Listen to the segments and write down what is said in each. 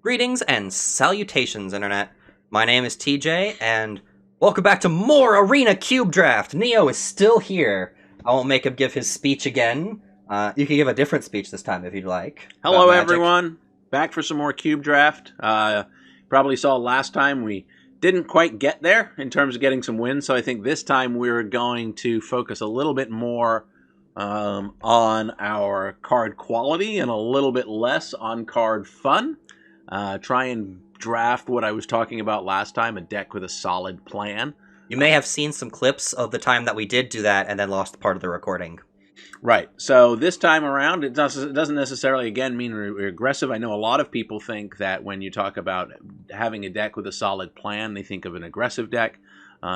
Greetings and salutations, Internet. My name is TJ, and welcome back to more Arena Cube Draft. Neo is still here. I won't make him give his speech again. You can give a different speech this time if you'd like. Hello, everyone. Back for some more Cube Draft. Probably saw last time we didn't quite get there in terms of getting some wins, so I think this time we're going to focus a little bit more on our card quality and a little bit less on card fun. Try and draft what I was talking about last time, a deck with a solid plan. You may have seen some clips of the time that we did do that and then lost part of the recording. Right. So this time around, it doesn't necessarily, again, mean we're aggressive. I know a lot of people think that when you talk about having a deck with a solid plan, they think of an aggressive deck,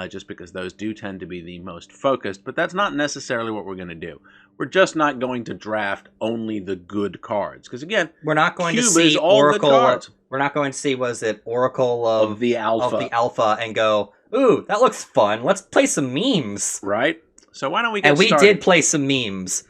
just because those do tend to be the most focused. But that's not necessarily what we're going to do. We're just not going to draft only the good cards. Because, again, we're not going to Cube see is all Oracle. good cards. We're not going to see, was it Oracle of the Alpha. And go, ooh, that looks fun. Let's play some memes. Right. So why don't we get started? started? We did play some memes.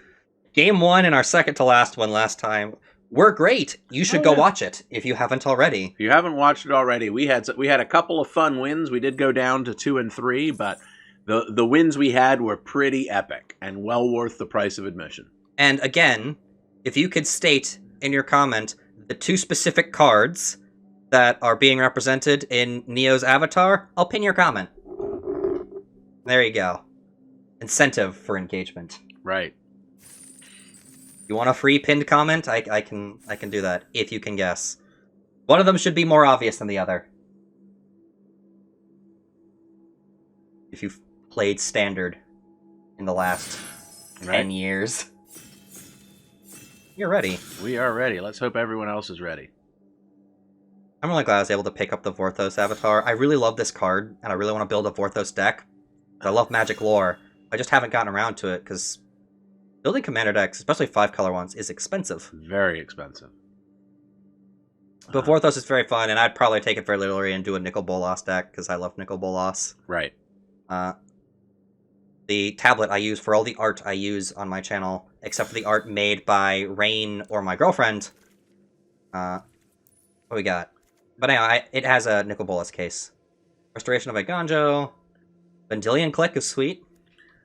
Game 1 and our second to last one last time were great. You should go watch it if you haven't already. If you haven't watched it already, we had a couple of fun wins. We did go down to 2 and 3, but the wins we had were pretty epic and well worth the price of admission. And again, if you could state in your comment the 2 specific cards that are being represented in Neo's avatar, I'll pin your comment. There you go. Incentive for engagement. Right. You want a free pinned comment? I can do that, if you can guess. One of them should be more obvious than the other. If you've played Standard in the last 10 years. You're ready. We are ready. Let's hope everyone else is ready. I'm really glad I was able to pick up the Vorthos avatar. I really love this card, and I really want to build a Vorthos deck. I love Magic lore. I just haven't gotten around to it, because building commander decks, especially 5-color ones, is expensive. Very expensive. But Vorthos is very fun, and I'd probably take it very literally and do a Nicol Bolas deck, because I love Nicol Bolas. Right. The tablet I use for all the art I use on my channel, except for the art made by Rain or my girlfriend. What we got? But anyway, it has a Nicol Bolas case. Restoration of a Ganjo. Vendilion Click is sweet.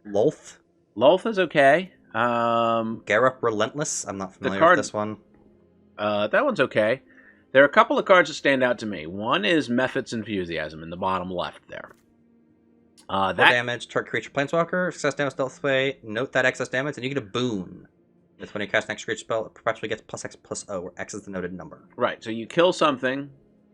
Lolth. Lolth is okay. Garup Relentless. I'm not familiar with this one. That one's okay. There are a couple of cards that stand out to me. One is Mephit's Enthusiasm in the bottom left there. That damage, target creature planeswalker, excess damage stealth way, note that excess damage, and you get a boon. It's when you cast an extra creature spell, it perpetually gets +X/+O, where X is the noted number. Right, so you kill something.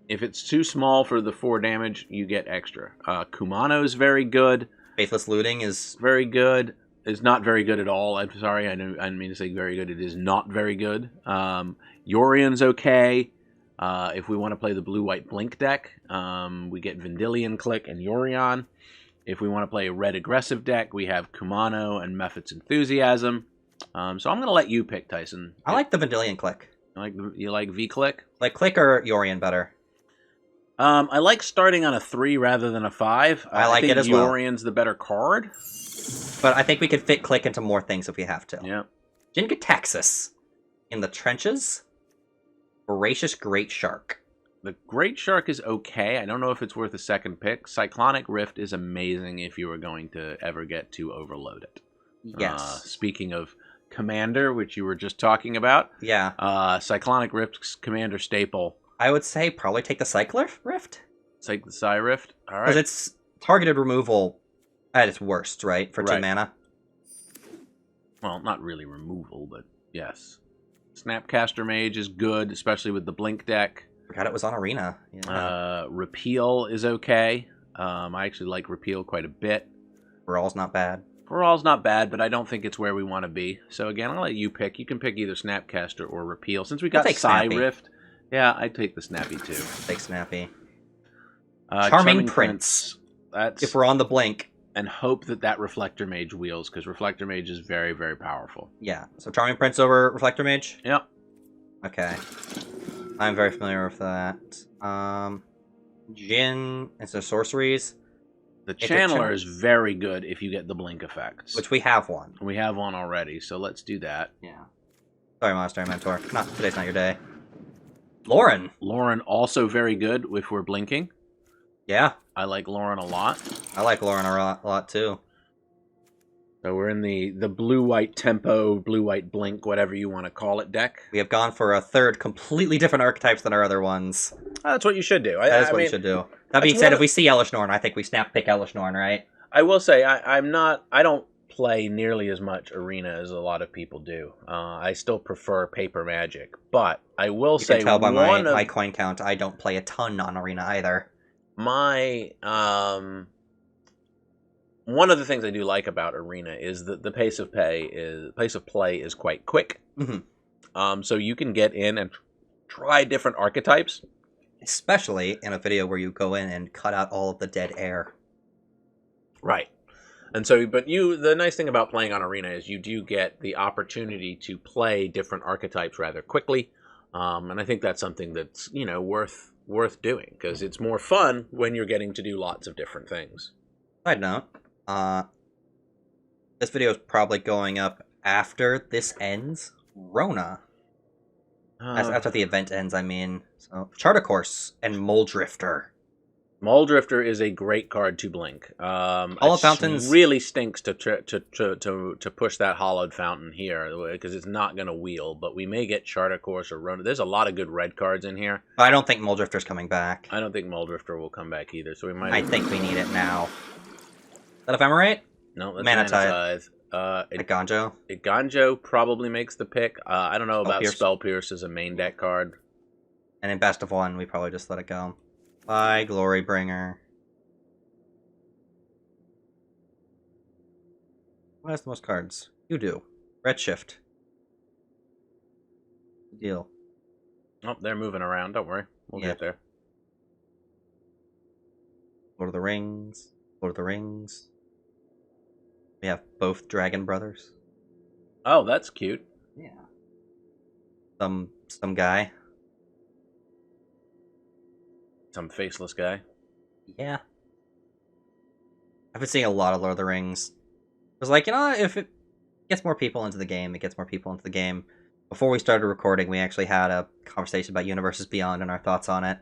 If it's too small for the 4 damage, you get extra. Kumano is very good. Faithless Looting is very good. Is not very good at all. I'm sorry, I didn't mean to say very good. It is not very good. Yorion's okay. If we want to play the blue-white blink deck, we get Vendilion Click and Yorion. If we want to play a red aggressive deck, we have Kumano and Mephit's Enthusiasm. So I'm going to let you pick, Tyson. I like the Vendilion Click. You like V-Click? Like Click or Yorion better? I like starting on a 3 rather than a 5. I like it as well. Yorion's the better card. But I think we could fit Click into more things if we have to. Yeah. Jin-Gitaxias. In the Trenches. Voracious Great Shark. The Great Shark is okay. I don't know if it's worth a second pick. Cyclonic Rift is amazing if you are going to ever get to overload it. Yes. Speaking of Commander, which you were just talking about. Yeah. Cyclonic Rift's Commander staple. I would say probably take the Cycler Rift. Take the Psy Rift. All right. Because it's targeted removal at its worst, right? For 2 mana. Well, not really removal, but yes. Snapcaster Mage is good, especially with the Blink deck. Forgot it was on Arena. Yeah. Repeal is okay. I actually like Repeal quite a bit. Feral's not bad. Feral's not bad, but I don't think it's where we want to be. So again, I'll let you pick. You can pick either Snapcaster or Repeal. Since we got Psy Rift, yeah, I'd take the Snappy too. Take Snappy. Charming Prince. That's if we're on the blink. And hope that Reflector Mage wheels, because Reflector Mage is very, very powerful. Yeah, so Charming Prince over Reflector Mage? Yep. Okay. I'm very familiar with that. Jin, and so sorceries. The Channeler is very good if you get the blink effects. Which we have one. We have one already, so let's do that. Yeah. Sorry, Monastery Mentor. Today's not your day. Lauren. Lauren also very good if we're blinking. Yeah, I like Lauren a lot. I like Lauren a lot too. So we're in the blue-white tempo, blue-white blink, whatever you want to call it, deck. We have gone for a third completely different archetypes than our other ones. That's what you should do. That is what you should do. That being said, if we see Elish Norn, I think we snap pick Elish Norn, right? I will say I don't play nearly as much Arena as a lot of people do. I still prefer Paper Magic, but I will say you can tell by my coin count, I don't play a ton on Arena either. My one of the things I do like about Arena is that the pace of play is quite quick. Mm-hmm. So you can get in and try different archetypes, especially in a video where you go in and cut out all of the dead air. Right. And so, but the nice thing about playing on Arena is you do get the opportunity to play different archetypes rather quickly, and I think that's something that's worth doing because it's more fun when you're getting to do lots of different things. Side note, this video is probably going up after this ends. Rona. After the event ends, I mean. So, Charter Course and Mole Drifter. Mole Drifter is a great card to blink. Hollow Fountains really stinks to push that hollowed fountain here because it's not going to wheel. But we may get Charter Course or Rona. There's a lot of good red cards in here. I don't think Mole Drifter's coming back. I don't think Mole Drifter will come back either. So we might. I think we need it now. Is that Ephemerate? No, that's Mana Tithe. Iganjo? Iganjo probably makes the pick. I don't know about Pierce. Spell Pierce as a main deck card. And in best of one, we probably just let it go. Bye, Glorybringer. Who has the most cards? You do. Redshift. Deal. Oh, they're moving around. Don't worry. We'll get there. Lord of the Rings. Lord of the Rings. We have both Dragon Brothers. Oh, that's cute. Yeah. Some guy. Some faceless guy. Yeah. I've been seeing a lot of Lord of the Rings. It was like, if it gets more people into the game, it gets more people into the game. Before we started recording, we actually had a conversation about Universes Beyond and our thoughts on it.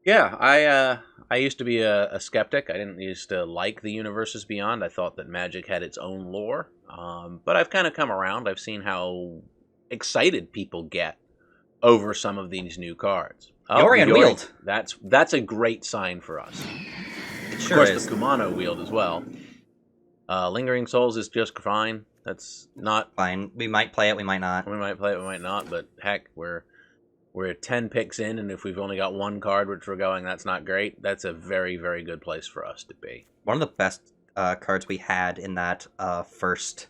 Yeah, I used to be a skeptic. I didn't used to like the Universes Beyond. I thought that Magic had its own lore. But I've kind of come around. I've seen how excited people get over some of these new cards. Yorion Wield. That's a great sign for us. It sure of course, is. the Kumano Wield as well. Lingering Souls is just fine. That's not fine. We might play it. We might not. We might play it. We might not. But heck, we're 10 picks in, and if we've only got one card, which we're going, that's not great. That's a very, very good place for us to be. One of the best cards we had in that first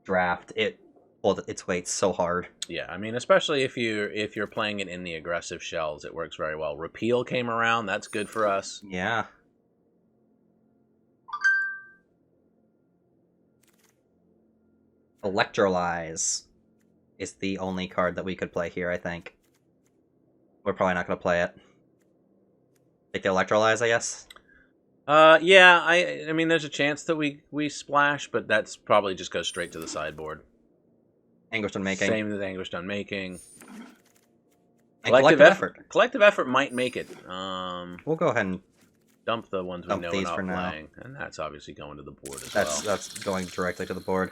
draft. It pulled its weight so hard. Yeah, I mean, especially if you're playing it in the aggressive shells, it works very well. Repeal came around. That's good for us. Yeah. Electrolyze is the only card that we could play here, I think. We're probably not going to play it. Take the Electrolyze, I guess? Yeah, I mean, there's a chance that we splash, but that's probably just goes straight to the sideboard. Anguished Unmaking. Same as Anguished Unmaking. Collective Effort. Collective Effort might make it. We'll go ahead and dump the ones we know we're not playing. And that's obviously going to the board as well. That's going directly to the board.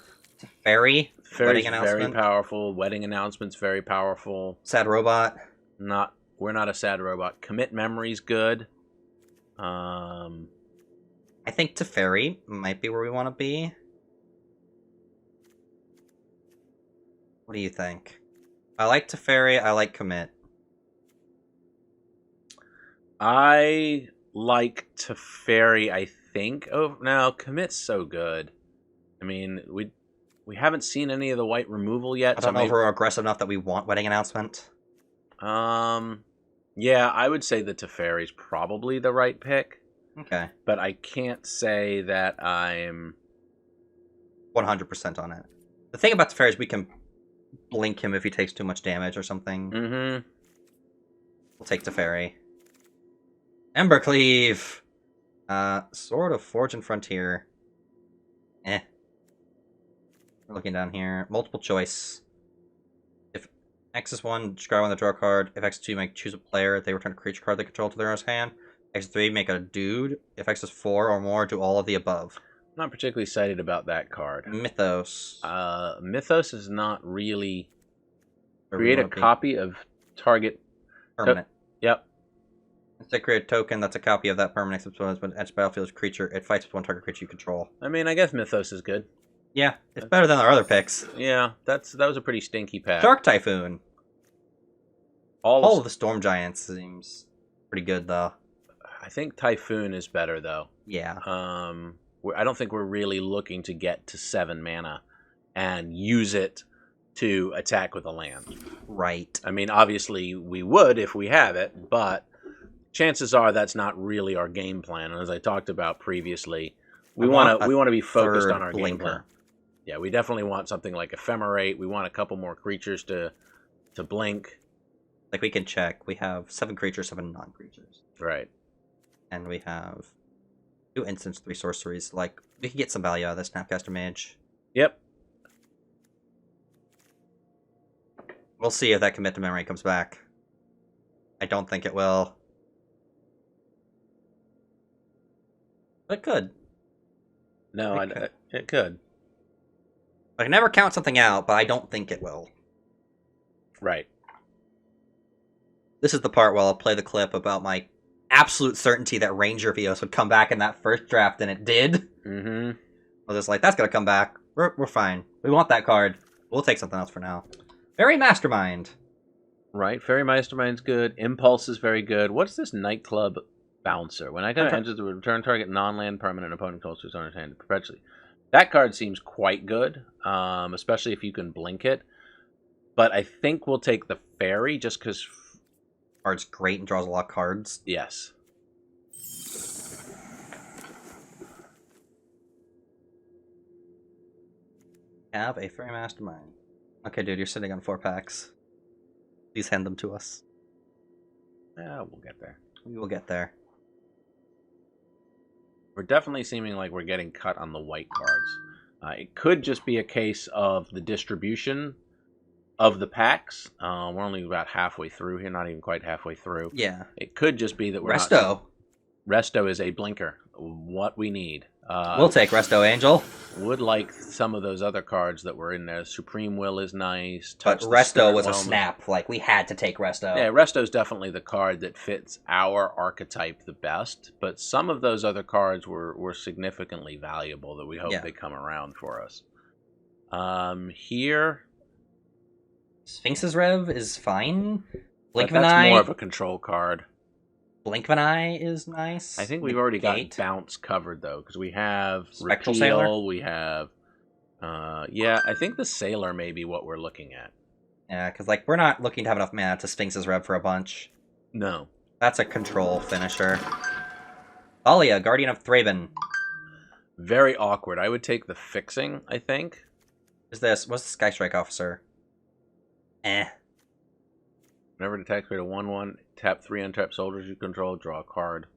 Fairy's Wedding Announcement. Very powerful. Wedding Announcement's very powerful. Sad Robot. We're not a sad robot. Commit Memory's good. I think Teferi might be where we want to be. What do you think? I like Teferi. I like Commit. I like Teferi, I think. Oh, no, Commit's so good. I mean, we haven't seen any of the white removal yet. I don't know if we're aggressive enough that we want Wedding Announcement. Yeah, I would say that Teferi's probably the right pick. Okay. But I can't say that I'm 100% on it. The thing about Teferi is we can blink him if he takes too much damage or something. Mm-hmm. We'll take Teferi. Embercleave! Sword of Forge and Frontier. We're looking down here. Multiple choice. X is 1, describe on the draw card. If X is 2, make choose a player. They return a creature card they control to their owner's hand. X is 3, make a dude. If X is 4 or more, do all of the above. I'm not particularly excited about that card. Mythos. Mythos is not really... Create a copy of target... Permanent. Yep. Instead, create a token that's a copy of that permanent except when enters battlefield creature. It fights with one target creature you control. I mean, I guess Mythos is good. Yeah, it's better than our other picks. Yeah, that was a pretty stinky pack. Shark Typhoon. All of the Storm Giants seems pretty good, though. I think Typhoon is better, though. Yeah. I don't think we're really looking to get to 7 mana and use it to attack with a land. Right. I mean, obviously we would if we have it, but chances are that's not really our game plan. And as I talked about previously, we want to be focused on our game plan. Yeah, we definitely want something like Ephemerate. We want a couple more creatures to blink. Like, we can check. We have 7 creatures, 7 non-creatures. Right. And we have 2 instants, 3 sorceries. Like, we can get some value out of this Snapcaster Mage. Yep. We'll see if that commit to memory comes back. I don't think it will. But it could. No, it could. I can never count something out, but I don't think it will. Right. This is the part where I'll play the clip about my absolute certainty that Ranger Vios would come back in that first draft, and it did. Mm-hmm. I was just like, that's gonna come back. We're fine. We want that card. We'll take something else for now. Fairy Mastermind. Right. Fairy Mastermind's good. Impulse is very good. What's this Nightclub Bouncer? When I enter the return target non-land permanent opponent calls to his owner's hand perpetually. That card seems quite good, especially if you can blink it. But I think we'll take the Fairy just because... Card's great and draws a lot of cards. Yes. Have a Fairy Mastermind. Okay, dude, you're sitting on 4 packs. Please hand them to us. Yeah, we'll get there. We will get there. We're definitely seeming like we're getting cut on the white cards. It could just be a case of the distribution of the packs. We're only about halfway through here, not even quite halfway through. Yeah. It could just be that we're Resto. Resto is a blinker. What we need. We'll take Resto Angel. Would like some of those other cards that were in there. Supreme Will is nice. But Resto was a snap. Like, we had to take Resto. Yeah, Resto's definitely the card that fits our archetype the best. But some of those other cards were significantly valuable that we hope they come around for us. Here... Sphinx's Rev is fine. Blink of an Eye... That's more of a control card. Blink of an Eye is nice. I think we've already got Bounce covered, though, because we have Spectral Repeal, Sailor? we have... yeah, I think the Sailor may be what we're looking at. Yeah, because, like, we're not looking to have enough mana to Sphinx's Rev for a bunch. No. That's a control finisher. Thalia, Guardian of Thraben. Very awkward. I would take the Fixing, I think. What's the Sky Strike Officer? Whenever it attacks, create a 1/1, tap 3 untapped soldiers you control, draw a card.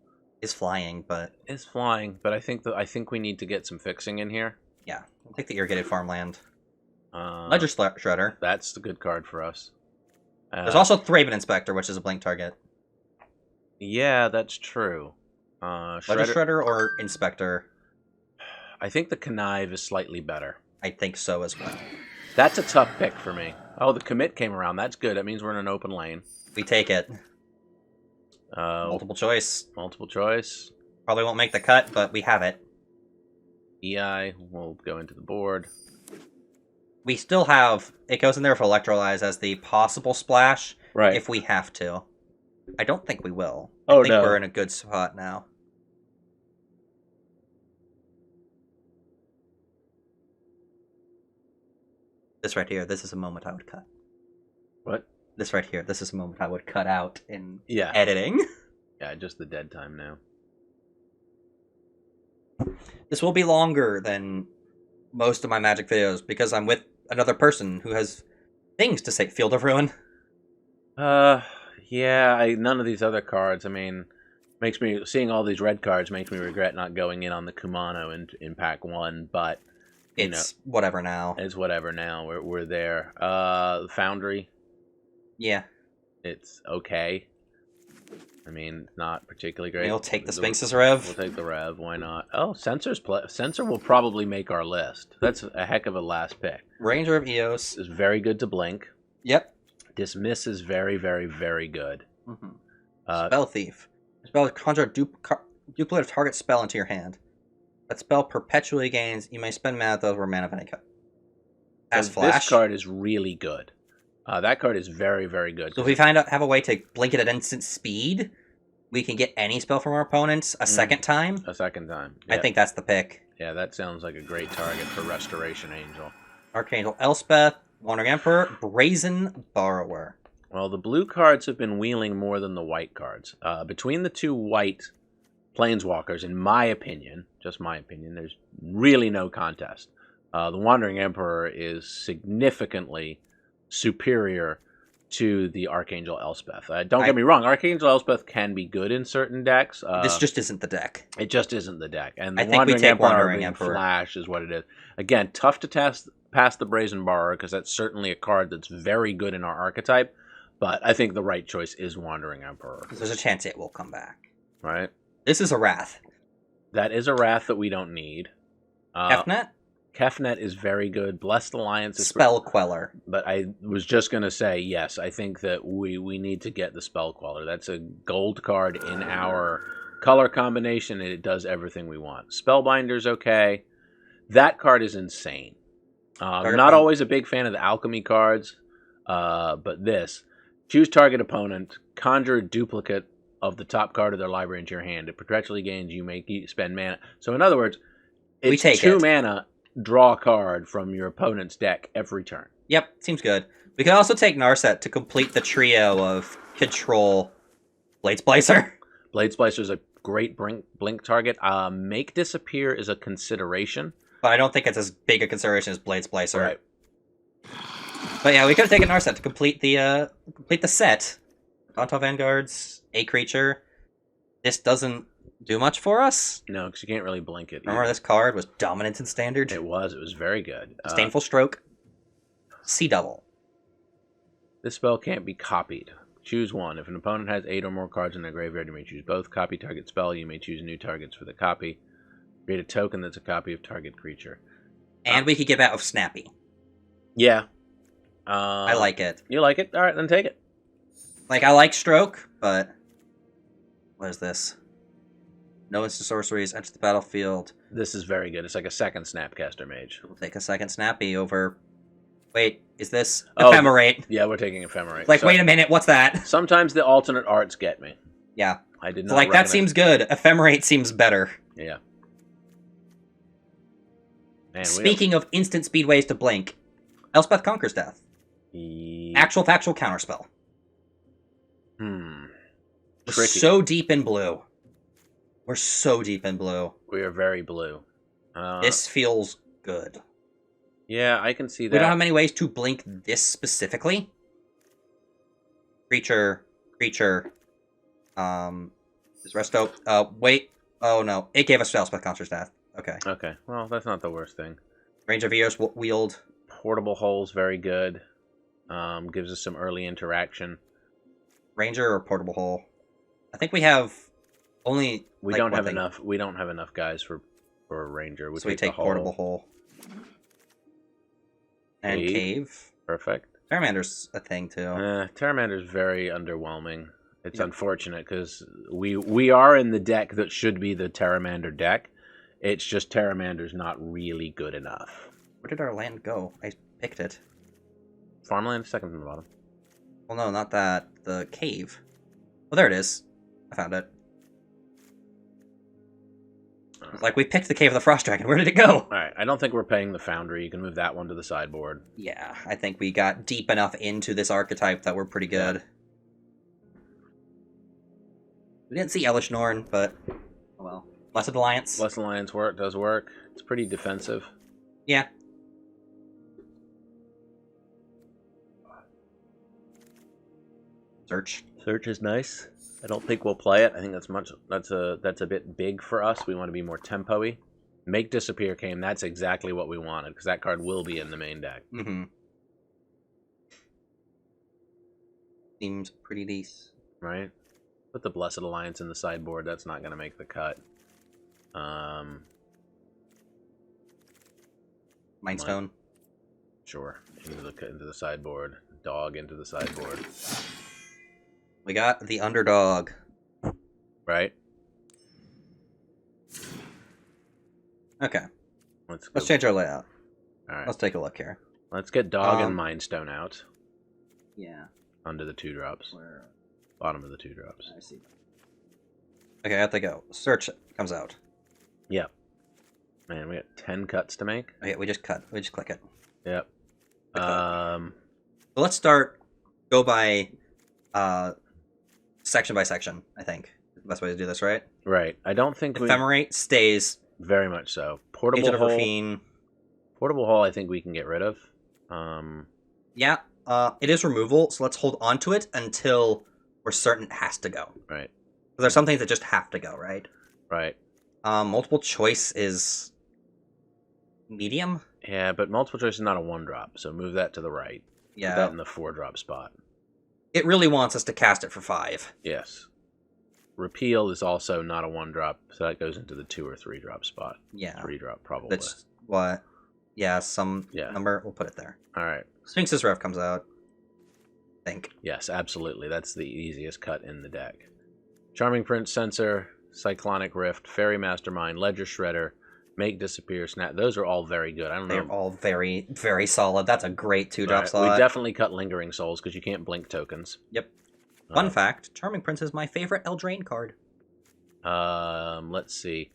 Is flying, but... It's flying, but I think we need to get some fixing in here. Yeah, we'll take the Irrigated Farmland. Ledger Shredder. That's the good card for us. There's also Thraben Inspector, which is a blink target. Yeah, that's true. Ledger Shredder or Inspector? I think the Connive is slightly better. I think so as well. That's a tough pick for me. Oh, the commit came around. That's good. That means we're in an open lane. We take it. Multiple choice. Multiple choice. Probably won't make the cut, but we have it. EI will go into the board. We still have... It goes in there for Electrolyze as the possible splash. Right. If we have to. I don't think we will. Oh, I think we're in a good spot now. This right here, this is a moment I would cut. What? This right here, this is a moment I would cut out in Yeah. editing. Yeah, just the dead time now. This will be longer than most of my Magic videos because I'm with another person who has things to say. Field of Ruin. Yeah, none of these other cards, I mean, makes me... Seeing all these red cards makes me regret not going in on the Kumano in pack 1, but... It's whatever now. It's whatever now. We're there. Foundry. Yeah. It's okay. I mean, not particularly great. We'll take the Sphinx's Rev. We'll take the Rev. Why not? Oh, Sensor will probably make our list. That's a heck of a last pick. Ranger of Eos. Is very good to blink. Yep. Dismiss is very, very, very good. Spell Thief. Spell conjure duplicate of target spell into your hand. That spell perpetually gains. You may spend mana over mana of any kind. As Flash. This card is really good. That card is very, very good. So if we have a way to blink it at instant speed, we can get any spell from our opponents a second time. A second time. Yeah. I think that's the pick. Yeah, that sounds like a great target for Restoration Angel. Archangel Elspeth, Wandering Emperor, Brazen Borrower. Well, the blue cards have been wheeling more than the white cards. Between the two white Planeswalkers, in my opinion, just my opinion, there's really no contest. The Wandering Emperor is significantly superior to the Archangel Elspeth. Don't get me wrong, Archangel Elspeth can be good in certain decks. This just isn't the deck. It just isn't the deck. And the I think we take Wandering Emperor. Flash is what it is. Again, tough to pass the Brazen Borrower because that's certainly a card that's very good in our archetype. But I think the right choice is Wandering Emperor. There's a chance it will come back. Right? This is a Wrath. That is a Wrath that we don't need. Kefnet? Kefnet is very good. Blessed Alliance is Spell Queller. But I was just going to say, yes, I think that we need to get the Spell Queller. That's a gold card in our color combination, and it does everything we want. Spellbinder's okay. That card is insane. I'm not always a big fan of the Alchemy cards, but this. Choose target opponent, conjure a duplicate of the top card of their library into your hand. It perpetually gains, you may spend mana. So in other words, it's 2 mana, draw a card from your opponent's deck every turn. Yep, seems good. We can also take Narset to complete the trio of control Blade Splicer. Blade Splicer is a great blink target. Make Disappear is a consideration. But I don't think it's as big a consideration as Blade Splicer. Right. But yeah, we could have taken Narset to complete the set. Dauntal Vanguards, a creature. This doesn't do much for us. No, because you can't really blink it. Remember, this card was dominant in Standard? It was very good. Disdainful Stroke. Sea Devil. This spell can't be copied. Choose one. If an opponent has 8 or more cards in their graveyard, you may choose both. Copy target spell. You may choose new targets for the copy. Create a token that's a copy of target creature. And we could get out of Snappy. Yeah. I like it. You like it? All right, then take it. Like, I like Stroke, but... What is this? No instant sorceries, enter the battlefield. This is very good. It's like a second Snapcaster Mage. We'll take a second Snappy over... Wait, is this Ephemerate? Yeah, we're taking Ephemerate. Like, wait a minute, what's that? Sometimes the alternate arts get me. Yeah. I did not like, that seems good. Ephemerate seems better. Yeah. Man, Speaking of instant speed ways to blink, Elspeth Conquers Death. Actual factual counterspell. We're so deep in blue. We're so deep in blue. We are very blue. This feels good. Yeah, I can see that. We don't have many ways to blink this specifically. Creature. Is Resto. Wait. Oh no. It gave us Elspeth Conquers Death. Okay. Okay. Well, that's not the worst thing. Ranger of Eos wield. Portable Hole's very good. Gives us some early interaction. Ranger or Portable Hole? I think we have only. We don't have enough. We don't have enough guys for a Ranger. So we take Portable Hole. And Cave. Perfect. Terramander's a thing too. Terramander's very underwhelming. It's unfortunate because we are in the deck that should be the Terramander deck. It's just Terramander's not really good enough. Where did our land go? I picked it. Farmland, second from the bottom. Well, no, not that. The cave. Well, there it is. I found it. Like, we picked the Cave of the Frost Dragon. Where did it go? Alright, I don't think we're paying the Foundry. You can move that one to the sideboard. Yeah, I think we got deep enough into this archetype that we're pretty good. Yeah. We didn't see Elish Norn, but... Oh well. Blessed Alliance. Blessed Alliance does work. It's pretty defensive. Yeah. Search. Search is nice. I don't think we'll play it. I think that's a bit big for us. We want to be more tempo-y. Make Disappear came. That's exactly what we wanted because that card will be in the main deck. Mm-hmm. Seems pretty decent. Right? Put the Blessed Alliance in the sideboard. That's not going to make the cut. Mind Stone. Sure. Into the sideboard. Dog into the sideboard. We got the underdog. Right? Okay. Let's change our layout. All right. Let's take a look here. Let's get Dog and Mind Stone out. Yeah. Under the 2-drops. Where? Bottom of the 2-drops. I see. Okay, I have to go. Search comes out. Yep. Man, we got 10 cuts to make. Okay, we just cut. We just click it. Yep. So let's start. Go by section by section, I think. The best way to do this, right? Right. I don't think Ephemerate stays. Very much so. Portable Agent of Hull. Rafine. Portable Hull, I think we can get rid of. Yeah. It is removal, so let's hold on to it until we're certain it has to go. Right. There's some things that just have to go, right? Right. Multiple choice is medium. Yeah, but multiple choice is not a 1-drop, so move that to the right. Yeah. Put that in the 4-drop spot. It really wants us to cast it for 5. Yes. Repeal is also not a 1-drop, so that goes into the 2 or 3-drop spot. Yeah. 3-drop, probably. That's what? Yeah, some number. We'll put it there. All right. Sphinx's Rev comes out. I think. Yes, absolutely. That's the easiest cut in the deck. Charming Prince, Censor, Cyclonic Rift, Fairy Mastermind, Ledger Shredder, Make Disappear, Snap. Those are all very good. I don't know. They're all very, very solid. That's a great 2-drop slot. We definitely cut Lingering Souls because you can't blink tokens. Yep. Fun fact, Charming Prince is my favorite Eldraine card. Let's see.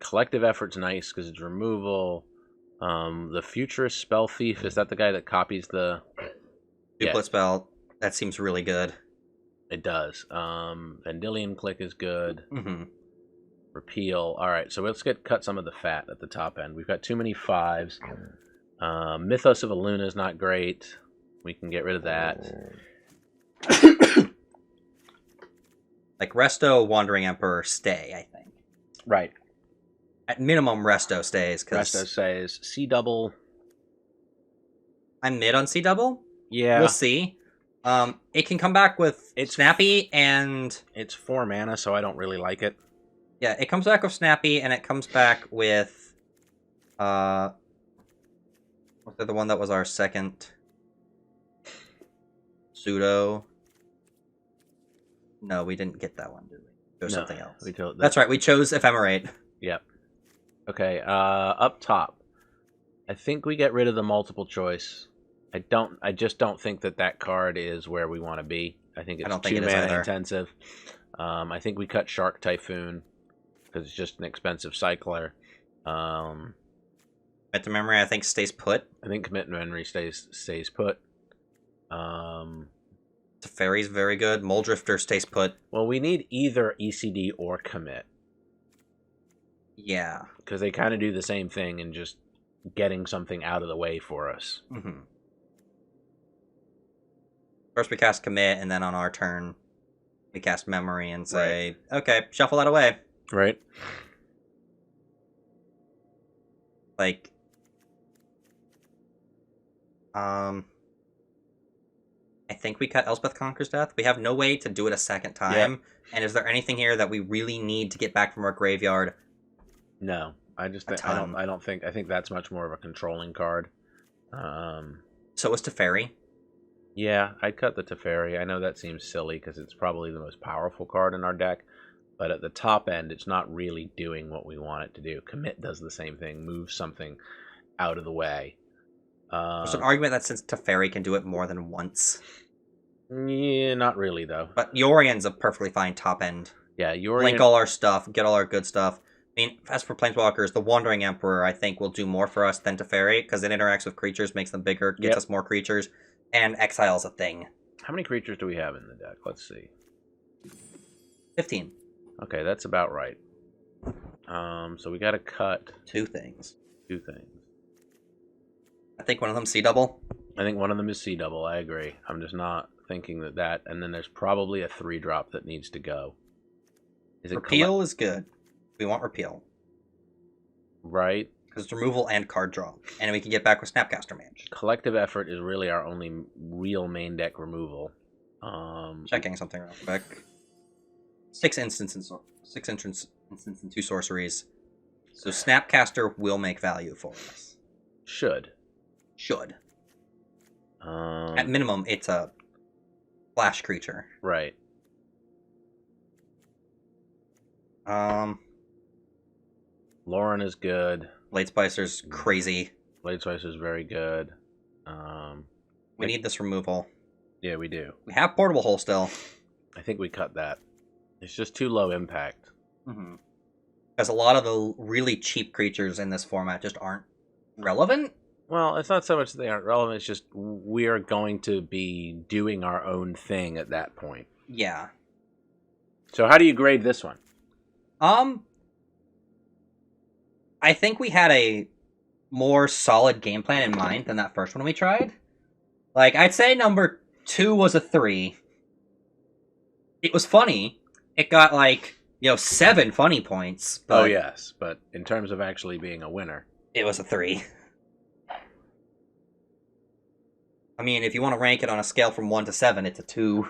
Collective Effort's nice because it's removal. The Futurist Spell Thief, is that the guy that copies the... Duplicate spell. That seems really good. It does. Vendilion Click is good. Mm-hmm. Repeal. All right, so let's cut some of the fat at the top end. We've got too many 5s. Mythos of Aluna is not great. We can get rid of that. Like Resto, Wandering Emperor, stay, I think. Right. At minimum, Resto stays. Resto says C-double. I'm mid on C-double. Yeah. We'll see. It can come back with Snappy and... It's 4 mana, so I don't really like it. Yeah, it comes back with Snappy, and it comes back with... what's the one that was our second? Pseudo. No, we didn't get that one, did we? There's something else. That's right, we chose Ephemerate. Yep. Okay, up top. I think we get rid of the multiple choice. I just don't think that card is where we want to be. I think it's too mana intensive. I think we cut Shark Typhoon because it's just an expensive cycler. Commit to Memory, I think, stays put. I think Commit to Memory stays put. Teferi's very good. Moldrifter stays put. Well, we need either ECD or Commit. Yeah. Because they kind of do the same thing and just getting something out of the way for us. Mm-hmm. First we cast Commit, and then on our turn, we cast Memory and say, okay, shuffle that away. Right. Like, I think we cut Elspeth Conquers Death. We have no way to do it a second time. Yep. And is there anything here that we really need to get back from our graveyard? No. I think that's much more of a controlling card. So is Teferi. Yeah, I'd cut the Teferi. I know that seems silly because it's probably the most powerful card in our deck, but at the top end, it's not really doing what we want it to do. Commit does the same thing, moves something out of the way. There's an argument that since Teferi can do it more than once. Yeah, not really, though. But Yorion's a perfectly fine top end. Yeah, Yorion... Link all our stuff, get all our good stuff. I mean, as for Planeswalkers, the Wandering Emperor, I think, will do more for us than Teferi, because it interacts with creatures, makes them bigger, gets us more creatures, and Exile's a thing. How many creatures do we have in the deck? Let's see. 15. Okay, that's about right. So we got to cut... Two things. I think one of them C-double. I think one of them is C-double, I agree. I'm just not thinking that... And then there's probably a 3-drop that needs to go. Repeal is good. We want Repeal. Right. Because Because it's removal and card draw. And we can get back with Snapcaster Mage. Collective Effort is really our only real main deck removal. Checking something real quick. 6 instants and 2 sorceries. So Snapcaster will make value for us. Should. At minimum, it's a flash creature. Right. Lauren is good. Blade Spicer's crazy. Blade Spicer's very good. We need this removal. Yeah, we do. We have Portable Hole still. I think we cut that. It's just too low impact. Because a lot of the really cheap creatures in this format just aren't relevant. Well, it's not so much that they aren't relevant, it's just we are going to be doing our own thing at that point. Yeah. So how do you grade this one? I think we had a more solid game plan in mind than that first one we tried. Like, I'd say number 2 was a 3. It was funny. It got, 7 funny points. But Oh, yes, but in terms of actually being a winner. It was a 3. I mean, if you want to rank it on a scale from 1 to 7, it's a 2.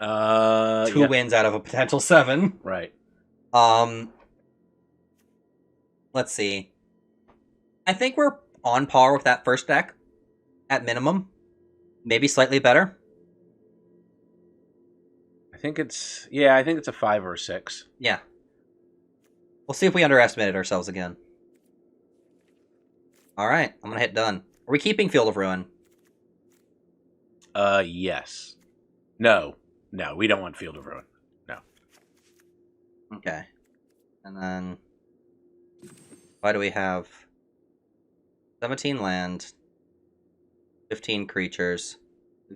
2 wins out of a potential 7. Right. Let's see. I think we're on par with that first deck, at minimum. Maybe slightly better. I think it's a 5 or a 6. Yeah. We'll see if we underestimated ourselves again. Alright, I'm gonna hit done. Are we keeping Field of Ruin? Yes. No, we don't want Field of Ruin. No. Okay. And then... why do we have 17 land, 15 creatures,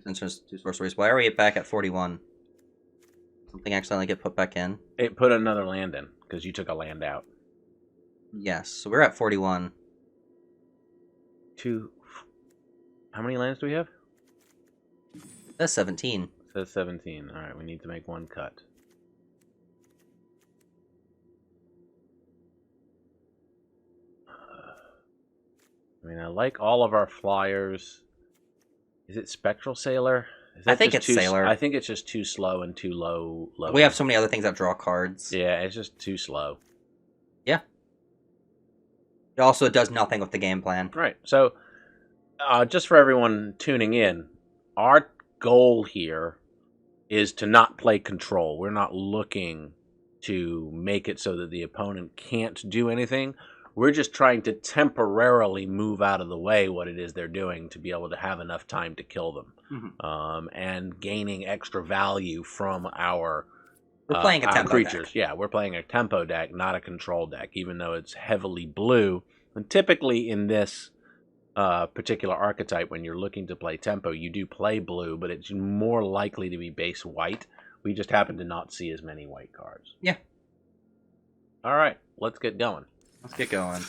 2 sorceries? Why are we back at 41? Something accidentally get put back in? It put another land in, because you took a land out. Yes, so we're at 41. How many lands do we have? That's 17. It says 17. Alright, we need to make 1 cut. I mean, I like all of our flyers. Is it Spectral Sailor? I think it's Sailor. I think it's just too slow and too low. We have so many other things that draw cards. Yeah, it's just too slow. Yeah. It also does nothing with the game plan. Right. So, just for everyone tuning in, our goal here is to not play control. We're not looking to make it so that the opponent can't do anything. We're just trying to temporarily move out of the way what it is they're doing to be able to have enough time to kill them. And gaining extra value from our We're playing a tempo creatures. deck. Yeah, we're playing a tempo deck, not a control deck, even though it's heavily blue. And typically in this particular archetype, when you're looking to play tempo, you do play blue, but it's more likely to be base white. We just happen to not see as many white cards. Yeah. All right, let's get going. Let's get going.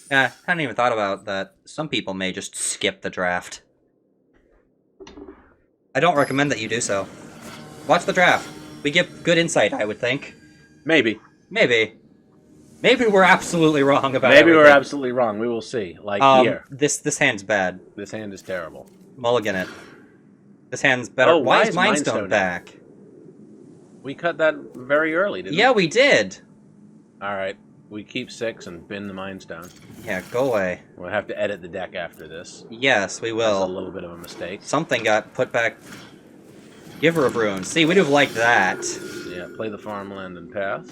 Yeah, I hadn't even thought about that. Some people may just skip the draft. I don't recommend that you do so. Watch the draft. We get good insight, I would think. Maybe. Maybe we're absolutely wrong about Maybe everything. we're absolutely wrong. We will see. Like here. This hand's bad. This hand is terrible. Mulligan it. This hand's better. Oh, why why is is Mind Stone Mindstone back? We cut that very early, didn't we? Yeah, we did. All right. We keep 6 and bin the Mind Stone. Yeah, go away. We'll have to edit the deck after this. Yes, we That's will. a little bit of a mistake. Something got put back. Giver of Ruin. See, we'd have liked that. Yeah, play the farmland and pass.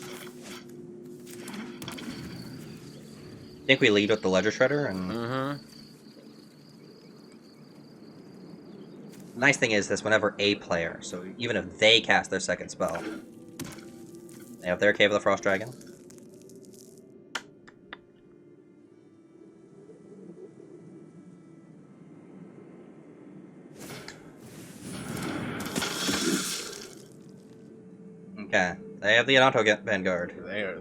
Think we lead with the Ledger Shredder? And Mm-hmm. the nice thing is this, whenever a player, so even if they cast their second spell, they have their Cave of the Frost Dragon. Okay, they have the Yanato Vanguard.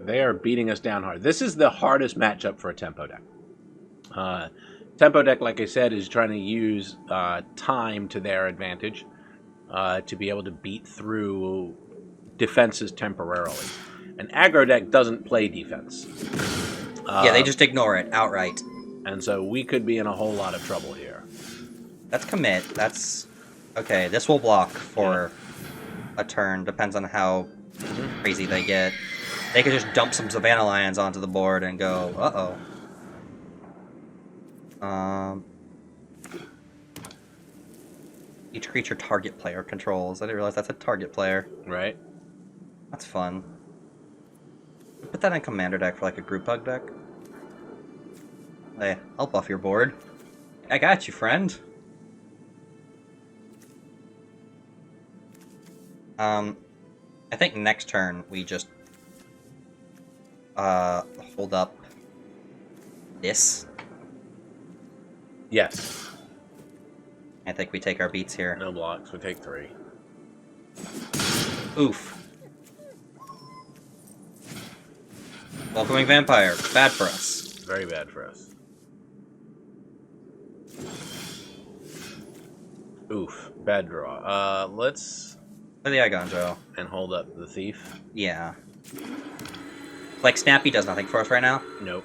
They are beating us down hard. This is the hardest matchup for a tempo deck. Tempo deck, like I said, is trying to use time to their advantage to be able to beat through defenses temporarily. An aggro deck doesn't play defense. Yeah, they just ignore it outright. And so we could be in a whole lot of trouble here. That's commit. That's... Okay, this will block for a turn. Depends on how crazy they get. They could just dump some Savannah Lions onto the board and go, uh-oh. Each creature target player controls. I didn't realize that's a target player. Right. That's fun. Put that in commander deck for like a group hug deck. Hey, I'll buff your board. I got you, friend. I think next turn we just hold up this. Yes. I think we take our beats here. No blocks. We take 3. Oof. Welcoming Vampire. Bad for us. Very bad for us. Oof. Bad draw. Let's... Play the Igonjo. And hold up the Thief. Yeah. Like, Snappy does nothing for us right now. Nope.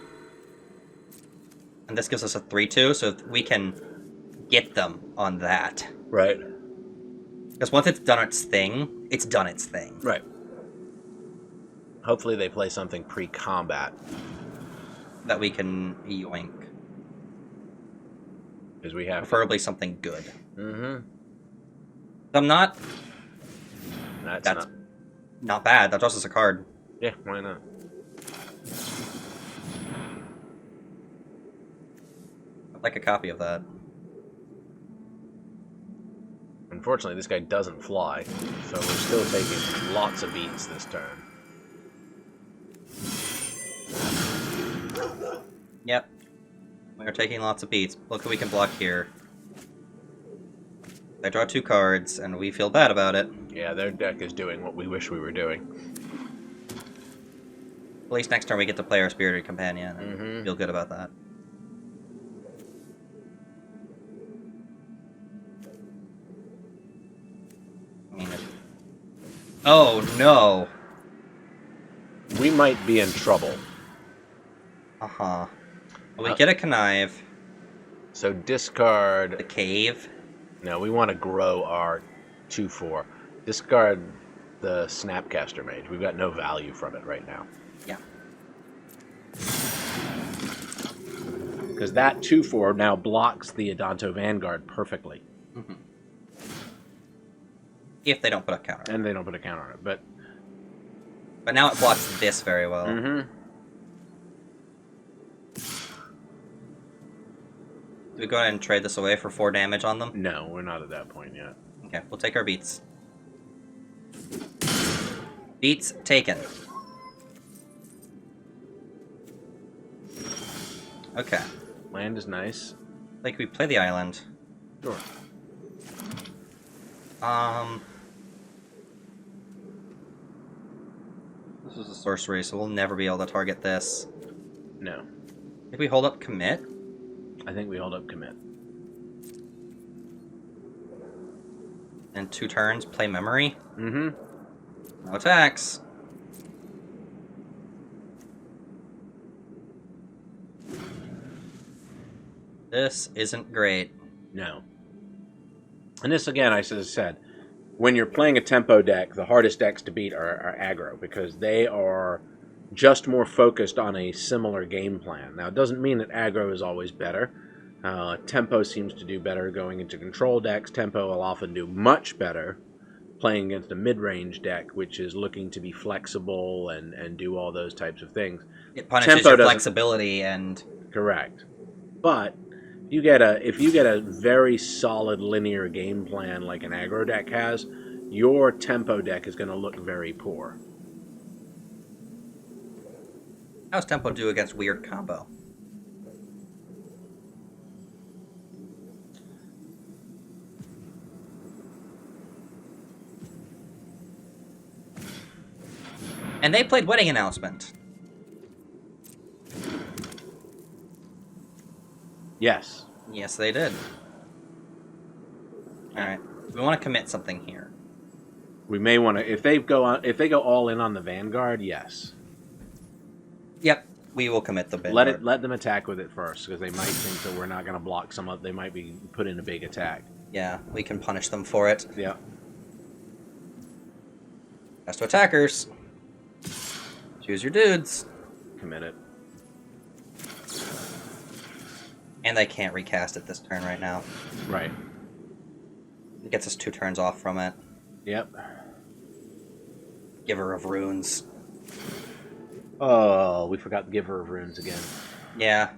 And this gives us a 3-2, so we can get them on that. Right. Because once it's done its thing, it's done its thing. Right. Hopefully they play something pre-combat. That we can yoink. Because we have... Preferably something good. Mm-hmm. I'm not... That's not bad. That draws us a card. Yeah, why not? I'd like a copy of that. Unfortunately, this guy doesn't fly, so we're still taking lots of beats this turn. Yep. We are taking lots of beats. Look who we can block here. They draw 2 cards, and we feel bad about it. Yeah, their deck is doing what we wish we were doing. At least next turn we get to play our Spirited Companion, and feel good about that. I mean, oh, no! We might be in trouble. Uh-huh. Well, we get a Connive. So discard... The Cave. No, we want to grow our 2/4. Discard the Snapcaster Mage. We've got no value from it right now. Yeah. Because that 2/4 now blocks the Adanto Vanguard perfectly. Mm-hmm. If they don't put a counter. And they don't put a counter on it, but... But now it blocks this very well. Mm-hmm. Do we go ahead and trade this away for 4 damage on them? No, we're not at that point yet. Okay, we'll take our beats. Beats taken. Okay. Land is nice. Like, we play the island. Sure. This is a sorcery, so we'll never be able to target this. No. I think we hold up commit. I think we hold up commit. And 2 turns, play memory. Mm-hmm. No attacks. This isn't great. No. And this, again, I said, when you're playing a tempo deck, the hardest decks to beat are aggro, because they are just more focused on a similar game plan. Now, it doesn't mean that aggro is always better. Tempo seems to do better going into control decks. Tempo will often do much better playing against a mid-range deck, which is looking to be flexible and do all those types of things. It punishes your flexibility and... Correct. But if you get a very solid linear game plan like an aggro deck has, your tempo deck is going to look very poor. How's Tempo do against weird combo? And they played Wedding Announcement. Yes. Yes, they did. Alright. We want to commit something here. We may want to, if they go all in on the Vanguard, yes. Yep. We will commit the Vanguard. Let them attack with it first, because they might think that we're not going to block some up. They might be put in a big attack. Yeah, we can punish them for it. Yeah. As to attackers, choose your dudes. Commit it. And they can't recast it this turn right now. Right. It gets us 2 turns off from it. Yep. Giver of Runes. Oh, we forgot the Giver of Runes again. Yeah.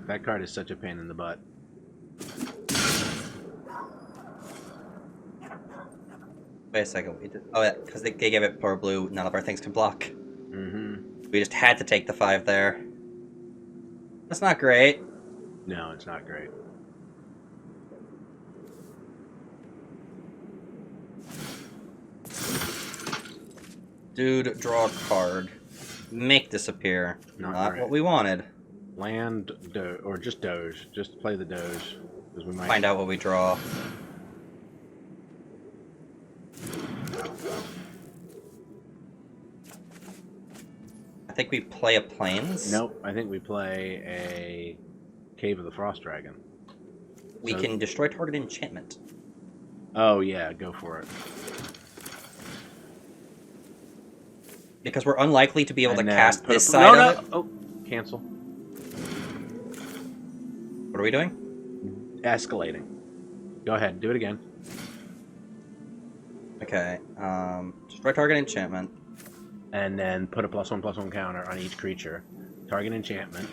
That card is such a pain in the butt. Wait a second. We did... Oh, yeah, because they gave it poor blue. None of our things can block. Mm-hmm. We just had to take the 5 there. That's not great. No, it's not great. Dude, draw a card. Make disappear. Not great. what we wanted. Land, or just Doge. Just play the Doge. Because we might Find out what we draw. I think we play a Plains. Nope, I think we play a Cave of the Frost Dragon. We can destroy target enchantment. Oh, yeah, go for it. Because we're unlikely to be able to cast this no, side no. of it. Oh, cancel. What are we doing? Escalating. Go ahead, do it again. Okay. Destroy target enchantment. And then put a +1/+1 counter on each creature. Target enchantment.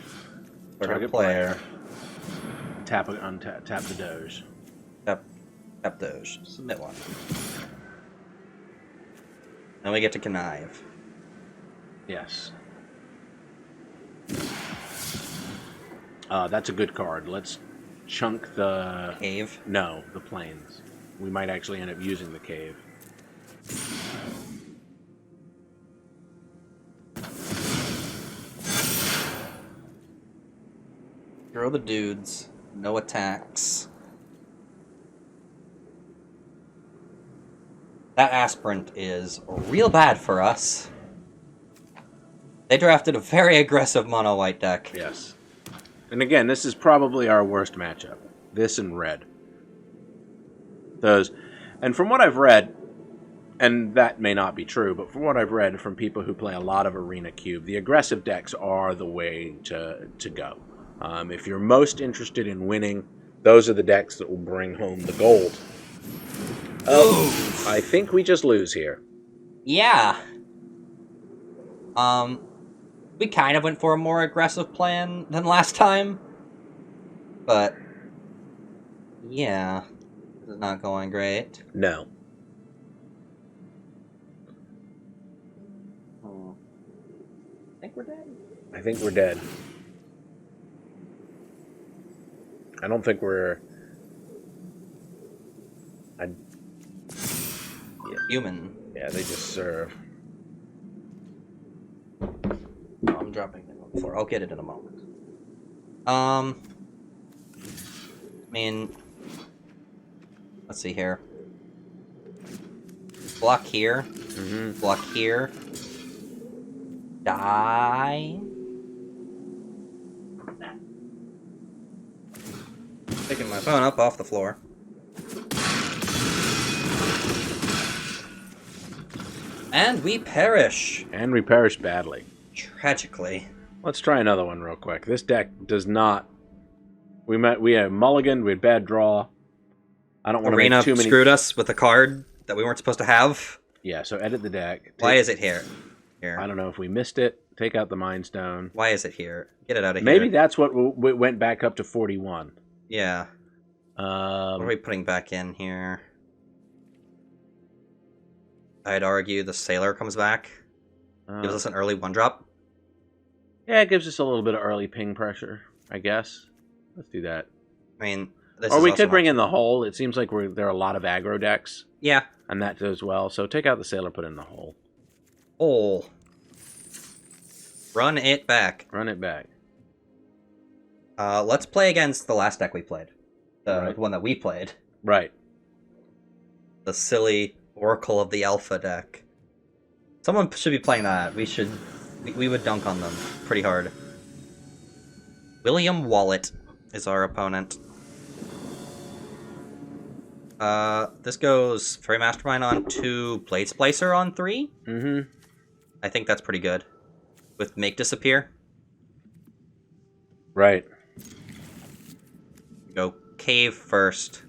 Target player. Tap the Doge. Tap Doge. Submit one. Then we get to connive. Yes. That's a good card. Let's chunk the... Cave? No, the plains. We might actually end up using the cave. Throw the dudes. No attacks. That aspirant is real bad for us. They drafted a very aggressive mono white deck. Yes. And again, this is probably our worst matchup. This and red. Those, and from what I've read, and that may not be true, but from what I've read from people who play a lot of Arena Cube, the aggressive decks are the way to go. If you're most interested in winning, those are the decks that will bring home the gold. Oh, I think we just lose here. Yeah. We kind of went for a more aggressive plan than last time. But, yeah. This is not going great. No. I think we're dead. I think we're dead. I don't think we're... Human. Yeah, they just serve. Oh, I'm dropping it on the floor. I'll get it in a moment. I mean... Let's see here. Block here. Mm-hmm. Block here. Die. Picking my phone up off the floor. And we perish. And we perish badly. Tragically. Let's try another one real quick. This deck does not... We had mulligan, we had bad draw. I don't want to Arena make too many... screwed us with a card that we weren't supposed to have. Yeah, so edit the deck. Why is it here? Here. I don't know if we missed it. Take out the Mind Stone. Why is it here? Get it out of here. Maybe that's what went back up to 41. Yeah. What are we putting back in here? I'd argue the Sailor comes back. Gives us an early 1-drop. Yeah, it gives us a little bit of early ping pressure, I guess. Let's do that. I mean, or we could bring in the Hole. It seems like there are a lot of aggro decks. Yeah. And that does well. So take out the Sailor, put in the Hole. Hole. Run it back. Run it back. Let's play against the last deck we played. The Right. one that we played. Right. The silly Oracle of the Alpha deck. Someone should be playing that. We should We would dunk on them pretty hard. William Wallet is our opponent. This goes Fairy Mastermind on 2, Blade Splicer on 3. Mm-hmm. I think that's pretty good. With Make Disappear. Right. Go Cave first,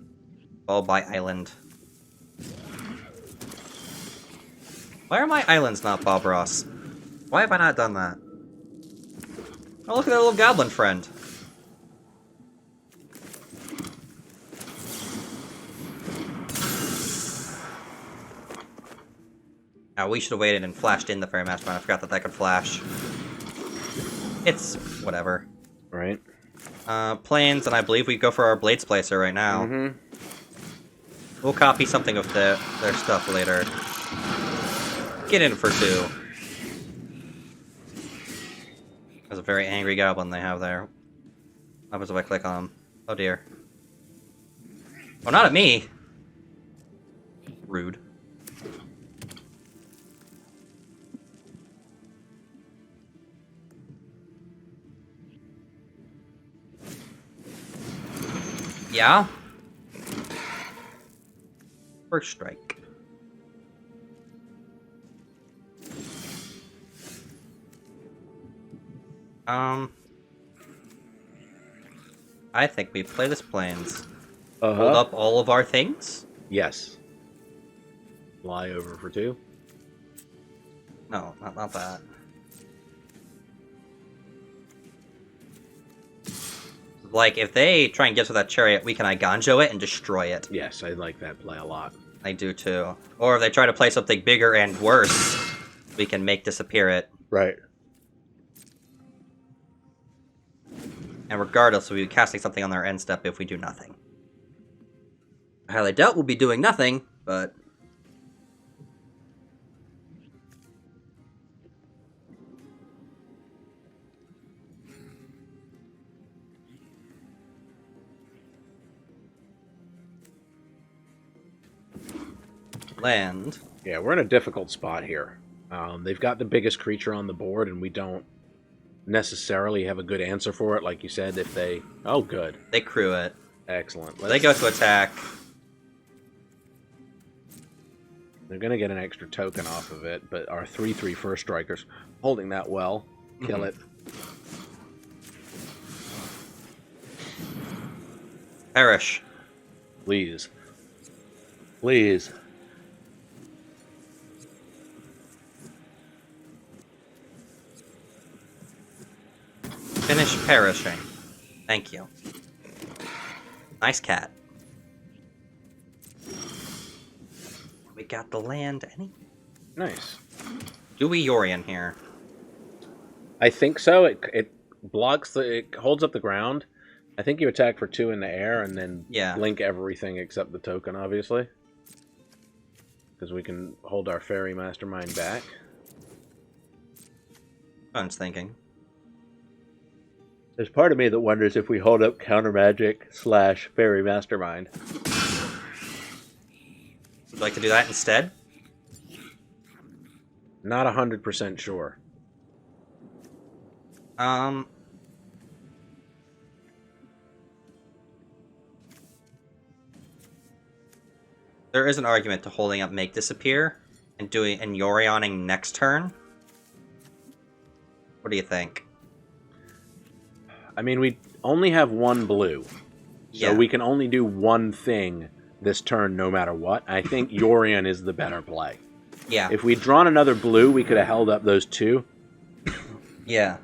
followed by Island. Why are my islands not Bob Ross? Why have I not done that? Oh, look at that little goblin friend. Oh, we should have waited and flashed in the Fairy Mastermind. I forgot that could flash. It's whatever. Right. Planes, and I believe we go for our Blade Splicer right now. Mm-hmm. We'll copy something of their stuff later. Get in for 2. That's a very angry goblin they have there. What happens if I click on him? Oh dear. Oh, not at me! Rude. Yeah? First strike. I think we play this Plains. Hold up all of our things? Yes. Fly over for 2. No, not that. Like, if they try and get to that chariot, we can Iganjo it and destroy it. Yes, I like that play a lot. I do too. Or if they try to play something bigger and worse, we can Make Disappear it. Right. And regardless, we'll be casting something on their end step if we do nothing. I highly doubt we'll be doing nothing, but... Land. Yeah, we're in a difficult spot here. They've got the biggest creature on the board, and we don't necessarily have a good answer for it. Like you said, if they... Oh, good. They crew it. Excellent. They go to attack. They're going to get an extra token off of it, but our 3/3 first strikers holding that well. Kill it. Perish. Please. Please. Finish perishing. Thank you. Nice cat. We got the land. Any? Nice. Do we Yorion here? I think so. It blocks it holds up the ground. I think you attack for 2 in the air and then blink everything except the token, obviously. Because we can hold our Fairy Mastermind back. I was thinking. There's part of me that wonders if we hold up Counter Magic / Fairy Mastermind. Would you like to do that instead? Not 100% sure. There is an argument to holding up Make Disappear and Yorioning next turn. What do you think? I mean, we only have 1 blue. So we can only do 1 thing this turn no matter what. I think Yorion is the better play. Yeah. If we'd drawn another blue, we could have held up those 2. Yeah.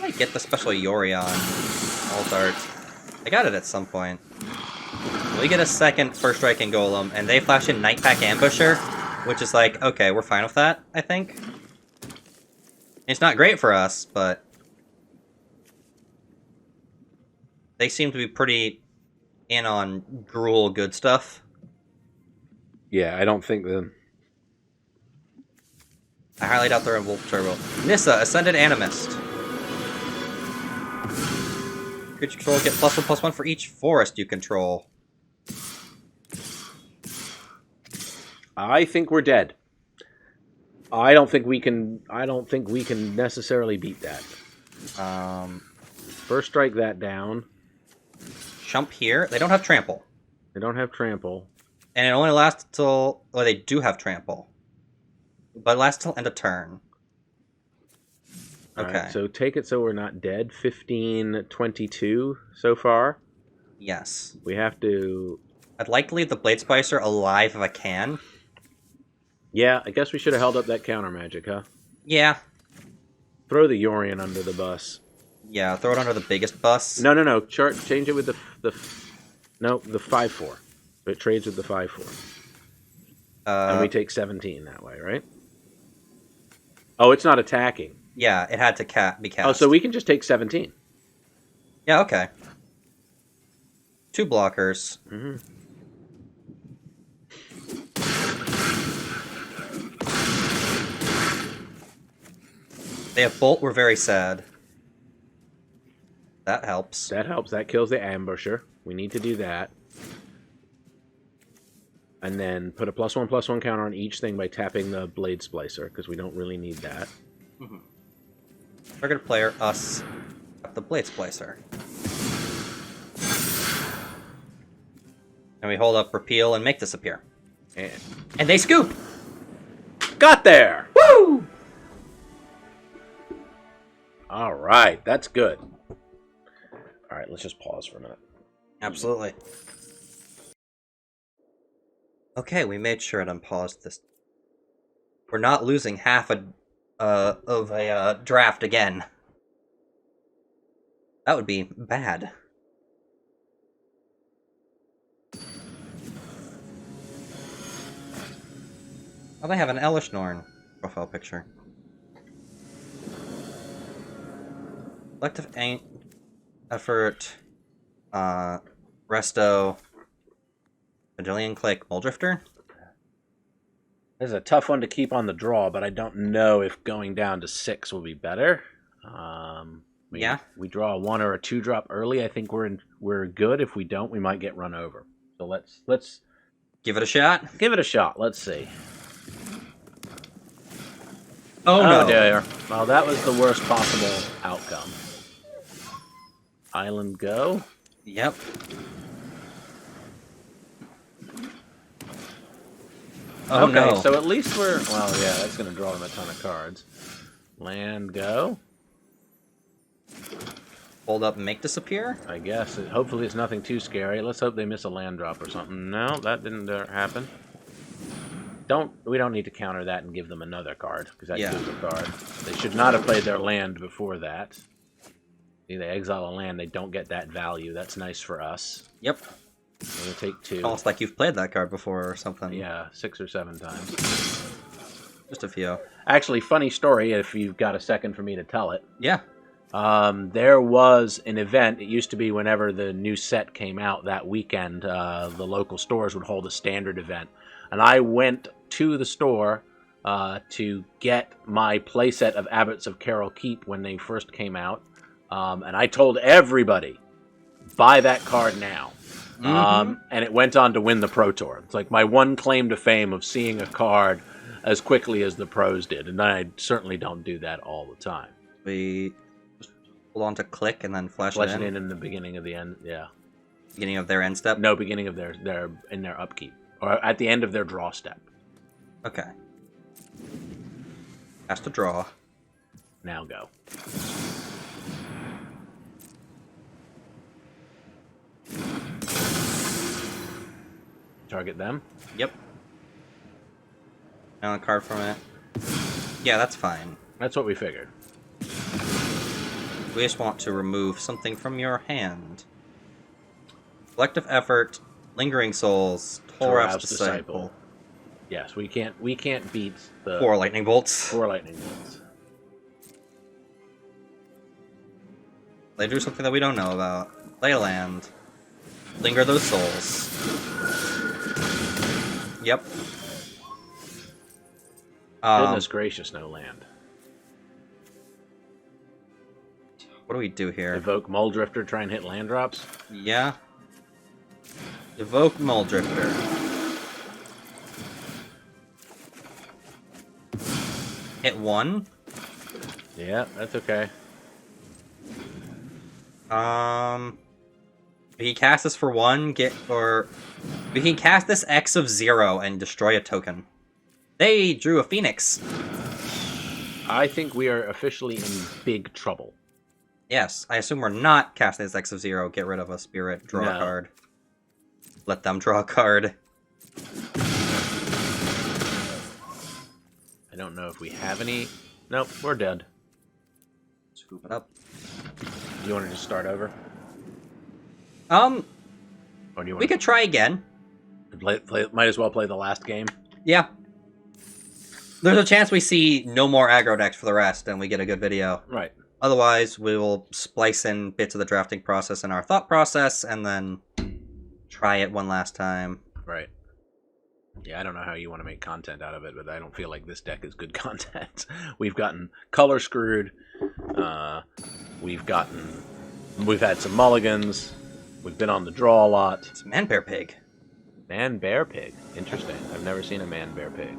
I get the special Yorion alt art. I got it at some point. We get a second first striking golem, and they flash in Nightpack Ambusher, which is like, okay, we're fine with that, I think. It's not great for us, but they seem to be pretty in on Gruul good stuff. Yeah, I don't think the... I highly doubt they're in Wolf Turbo. Nissa, Ascended Animist. Creature control get +1/+1 for each forest you control. I think we're dead. I don't think we can necessarily beat that. First strike that down. Jump here. They don't have trample. They don't have trample. And it only lasts till... Oh, they do have trample. But it lasts till end of turn. Okay. Right, so take it so we're not dead. 15-22 so far. Yes. We have to... I'd like to leave the Blade Splicer alive if I can. Yeah, I guess we should have held up that counter magic, huh? Yeah. Throw the Yorion under the bus. Yeah, throw it under the biggest bus. No. Change it with the 5/4. It trades with the 5/4. And we take 17 that way, right? Oh, it's not attacking. Yeah, it had to be cast. Oh, so we can just take 17. Yeah, okay. 2 blockers. Mm-hmm. They have Bolt, we're very sad. That helps. That helps. That kills the ambusher. We need to do that. And then put a +1/+1 counter on each thing by tapping the Blade Splicer, because we don't really need that. Mm-hmm. Target player, us, at the Blade Splicer. And we hold up Repeal and make disappear. And they scoop! Got there! Woo! All right, that's good. All right, let's just pause for a minute. Absolutely. Okay, we made sure to unpause this. We're not losing half of a draft again. That would be bad. Oh, they have an Elishnorn profile picture. Collective effort, Resto, Medallion Click, Muldrifter. This is a tough one to keep on the draw, but I don't know if going down to 6 will be better. Yeah. We draw a 1 or a 2 drop early. I think we're good. If we don't, we might get run over. So let's Give it a shot. give it a shot. Let's see. Oh no! Dear. Well, that was the worst possible outcome. Island go. Yep. Oh Okay, no! so at least we're... Well, yeah, that's going to draw them a ton of cards. Land go. Hold up and make disappear. I guess. Hopefully it's nothing too scary. Let's hope they miss a land drop or something. No, that didn't happen. We don't need to counter that and give them another card, because that kills a card. They should not have played their land before that. If they exile a land, they don't get that value. That's nice for us. Yep. We're going to take 2. Almost like you've played that card before or something. Yeah, 6 or 7 times. Just a few. Actually, funny story, if you've got a second for me to tell it. Yeah. There was an event. It used to be whenever the new set came out that weekend, the local stores would hold a standard event. And I went to the store to get my playset of Abbots of Carroll Keep when they first came out. And I told everybody, buy that card now. And it went on to win the Pro Tour. It's like my one claim to fame of seeing a card as quickly as the pros did. And I certainly don't do that all the time. We hold on to click and then flash Flash it it in the beginning of the end, yeah. Beginning of their end step? No, beginning of their upkeep. Or at the end of their draw step. Okay. Has to draw. Now go. Target them? Yep. Now a card from it. Yeah, that's fine. That's what we figured. We just want to remove something from your hand. Collective effort, lingering souls, Toraf's disciple. Yes, we can't beat the 4 lightning bolts. 4 lightning bolts. They do something that we don't know about. Play a land. Linger those souls. Yep. Goodness gracious, no land. What do we do here? Evoke Mole Drifter, try and hit land drops. Yeah. Evoke Mole Drifter. Hit 1. Yeah, that's okay. We can cast this for 1, we can cast this X of 0 and destroy a token. They drew a Phoenix. I think we are officially in big trouble. Yes, I assume we're not casting this X of 0, get rid of a spirit, draw a card. Let them draw a card. I don't know if we have any. Nope, we're dead. Scoop it up. Do you want to just start over? Or do you want we could try again. Might as well play the last game. Yeah. There's a chance we see no more aggro decks for the rest, and we get a good video. Right. Otherwise, we will splice in bits of the drafting process in our thought process, and then try it one last time. Right. Yeah, I don't know how you want to make content out of it, but I don't feel like this deck is good content. We've gotten color screwed. We've had some mulligans. We've been on the draw a lot. It's Man-Bear Pig. Man-Bear Pig. Interesting. I've never seen a Man-Bear Pig.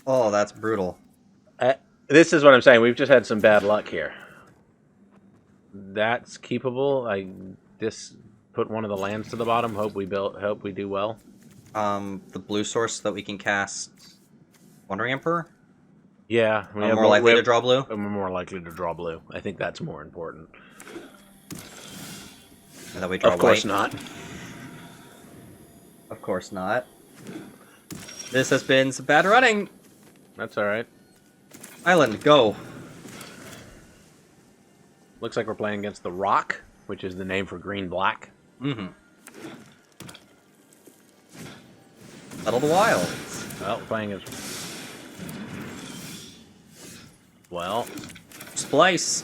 Oh, that's brutal. This is what I'm saying. We've just had some bad luck here. That's keepable. Put one of the lands to the bottom. Hope we do well. The blue source that we can cast Wandering Emperor? Yeah. We're more likely to draw blue? We're more likely to draw blue. I think that's more important. And then we draw white? Of course not. Of course not. This has been some bad running. That's alright. Island, go. Looks like we're playing against the Rock, which is the name for green-black. Mm-hmm. Battle of the Wilds. Well, playing as... Well... Splice.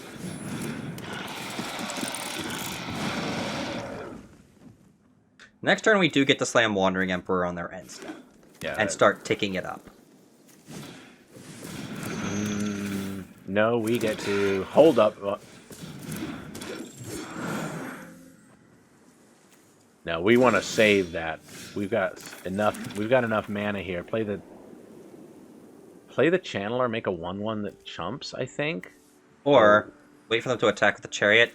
Next turn we do get to slam Wandering Emperor on their end step. Yeah. And start ticking it up. No, we get to hold up... No, we want to save that. We've got enough mana here. Play the Channeler, make a 1/1 that chumps, I think. Or wait for them to attack with the Chariot,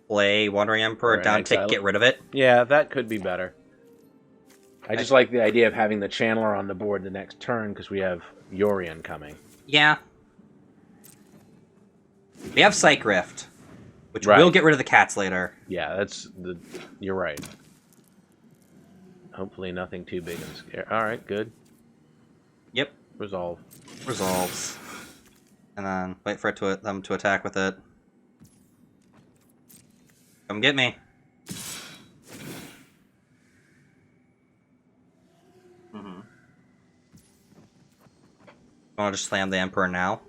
play Wandering Emperor, down tick, get rid of it. Yeah, that could be better. I just like the idea of having the Channeler on the board the next turn because we have Yorion coming. Yeah. We have Psych Rift, which will get rid of the cats later. Yeah, you're right. Hopefully nothing too big and scary. Alright, good. Yep. Resolve. Resolves. And then wait for them to attack with it. Come get me. Mm-hmm. Want to just slam the Emperor now?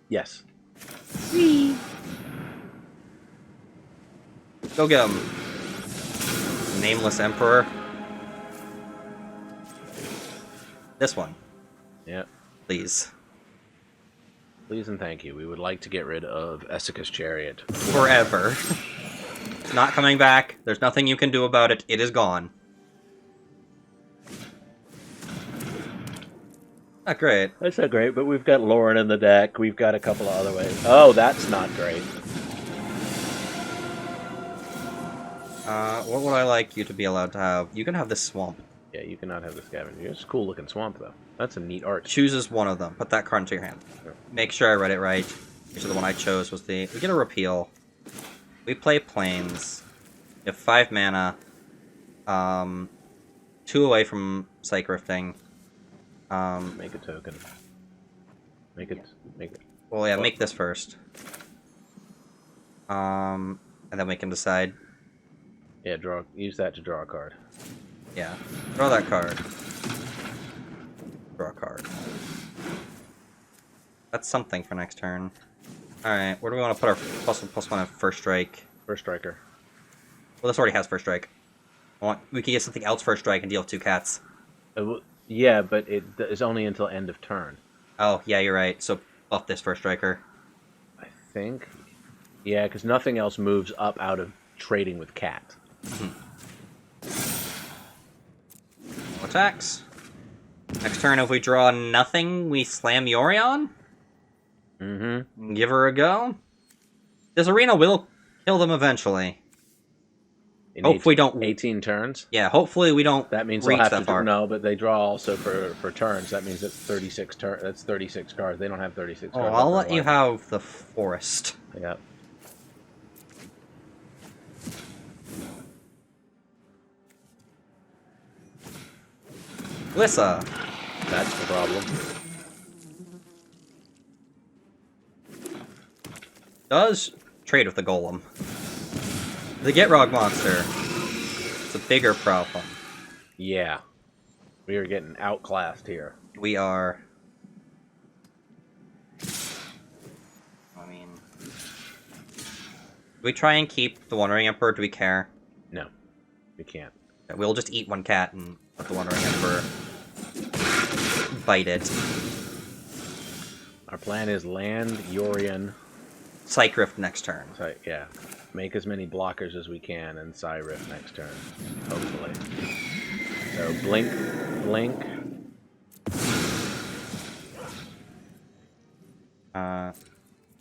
Yes. Whee! Go get him. Nameless Emperor. This one. Yeah. Please. Please and thank you. We would like to get rid of Essica's Chariot. Forever. It's not coming back. There's nothing you can do about it. It is gone. Not great. That's not great, but we've got Lauren in the deck. We've got a couple of other ways. Oh, that's not great. What would I like you to be allowed to have? You can have this swamp. Yeah, you cannot have the scavenger. It's a cool looking swamp, though. That's a neat art. Chooses one of them. Put that card into your hand. Make sure I read it right. So the one I chose was we get a repeal. We play Plains. You have 5 mana. 2 away from Psych Rifting. Make a token. Make it. Well, yeah, make this first. And then we can decide. Yeah, use that to draw a card. Yeah. Draw that card. Draw a card. That's something for next turn. Alright, where do we want to put our +1/+1 of First Strike? First Striker. Well, this already has First Strike. We can get something else First Strike and deal 2 cats. Yeah, but it is only until end of turn. Oh, yeah, you're right. So buff this first striker. I think. Yeah, because nothing else moves up out of trading with Cat. No attacks. Next turn, if we draw nothing, we slam Yorion. Mm-hmm. Give her a go. This arena will kill them eventually. Hope we don't. 18 turns. Yeah, hopefully we don't. That means reach they'll have that to far. no, but they draw also for turns. That means it's 36 turns. That's 36 cards. They don't have 36 Oh, cards. I'll let you have the forest. Yep. Glissa. That's the problem. Does trade with the golem. The Gitrog monster. It's a bigger problem. Yeah. We are getting outclassed here. We are. I mean, do we try and keep the Wandering Emperor? Do we care? No. We can't. We'll just eat one cat and let the Wandering Emperor bite it. Our plan is land Yorion. Psych Rift next turn. So, yeah. Make as many blockers as we can and Cyrif next turn. Hopefully. So blink, blink.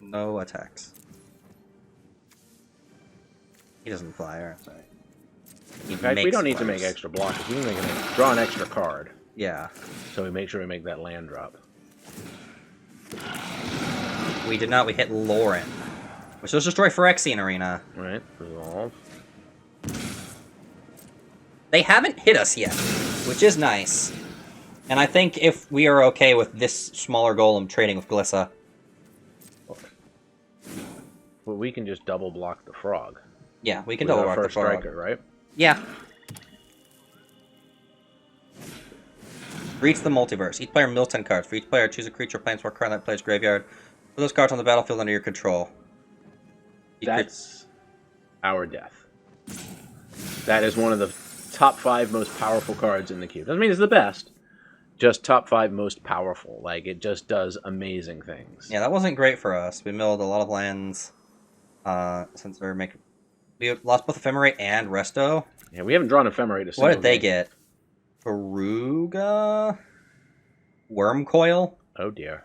No attacks. He doesn't fly, or sorry. In fact, we don't need to make extra blockers. We can draw an extra card. Yeah. So we make sure we make that land drop. We did not. We hit Lauren, which does destroy Phyrexian Arena. Right. Resolve. They haven't hit us yet, which is nice. And I think if we are okay with this smaller golem trading with Glissa. Well, we can just double block the frog. Yeah, we can With double our block the first frog. striker, right? Yeah. Reach the multiverse. Each player mills 10 cards. For each player, choose a creature or planeswalker card in that player's graveyard. Put those cards on the battlefield under your control. That's our death. That is one of the top 5 most powerful cards in the cube. Doesn't mean it's the best. Just top 5 most powerful. Like, it just does amazing things. Yeah, that wasn't great for us. We milled a lot of lands. Since we're making... We lost both Ephemerate and Resto. Yeah, we haven't drawn Ephemerate a single What did they game. get? Veruga? Worm Coil? Oh, dear.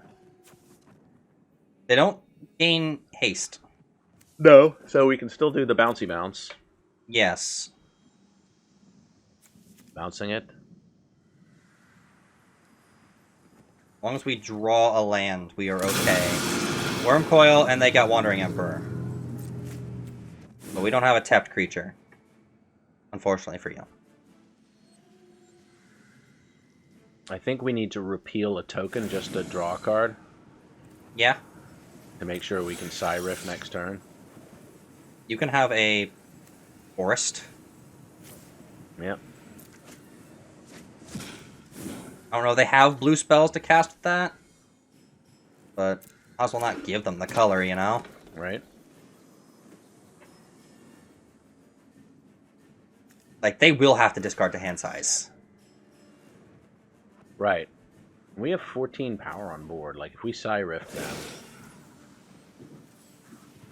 They don't gain haste. No. So we can still do the bouncy bounce. Yes. Bouncing it. As long as we draw a land, we are okay. Worm Coil, and they got Wandering Emperor. But we don't have a tapped creature. Unfortunately for you. I think we need to repeal a token just to draw a card. Yeah. To make sure we can Cyrif next turn. You can have a forest. Yep. I don't know, they have blue spells to cast with that. But I also not give them the color, you know? Right. Like, they will have to discard to hand size. Right. We have 14 power on board. Like, if we Cyrif them...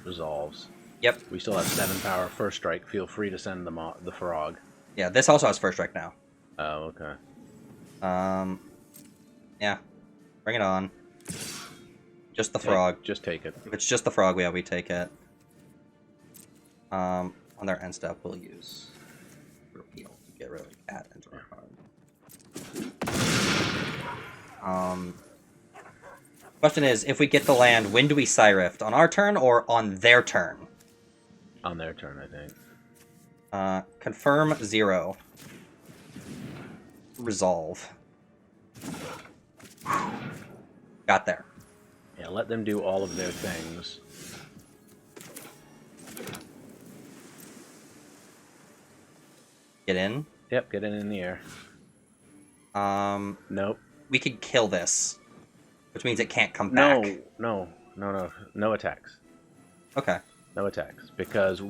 Resolves. Yep. We still have 7 power. First strike. Feel free to send them the frog. Yeah, this also has first strike now. Oh, okay. Yeah. Bring it on. Just the frog. Just take it. If it's just the frog, we take it. On their end step, we'll use repeal to get rid of the cat and draw a card. Question is, if we get the land, when do we Cyrift? On our turn or on their turn? On their turn, I think. Confirm 0. Resolve. Got there. Yeah, let them do all of their things. Get in. Yep, get in the air. Nope. We could kill this, which means it can't come back. No attacks. Okay. No attacks. Because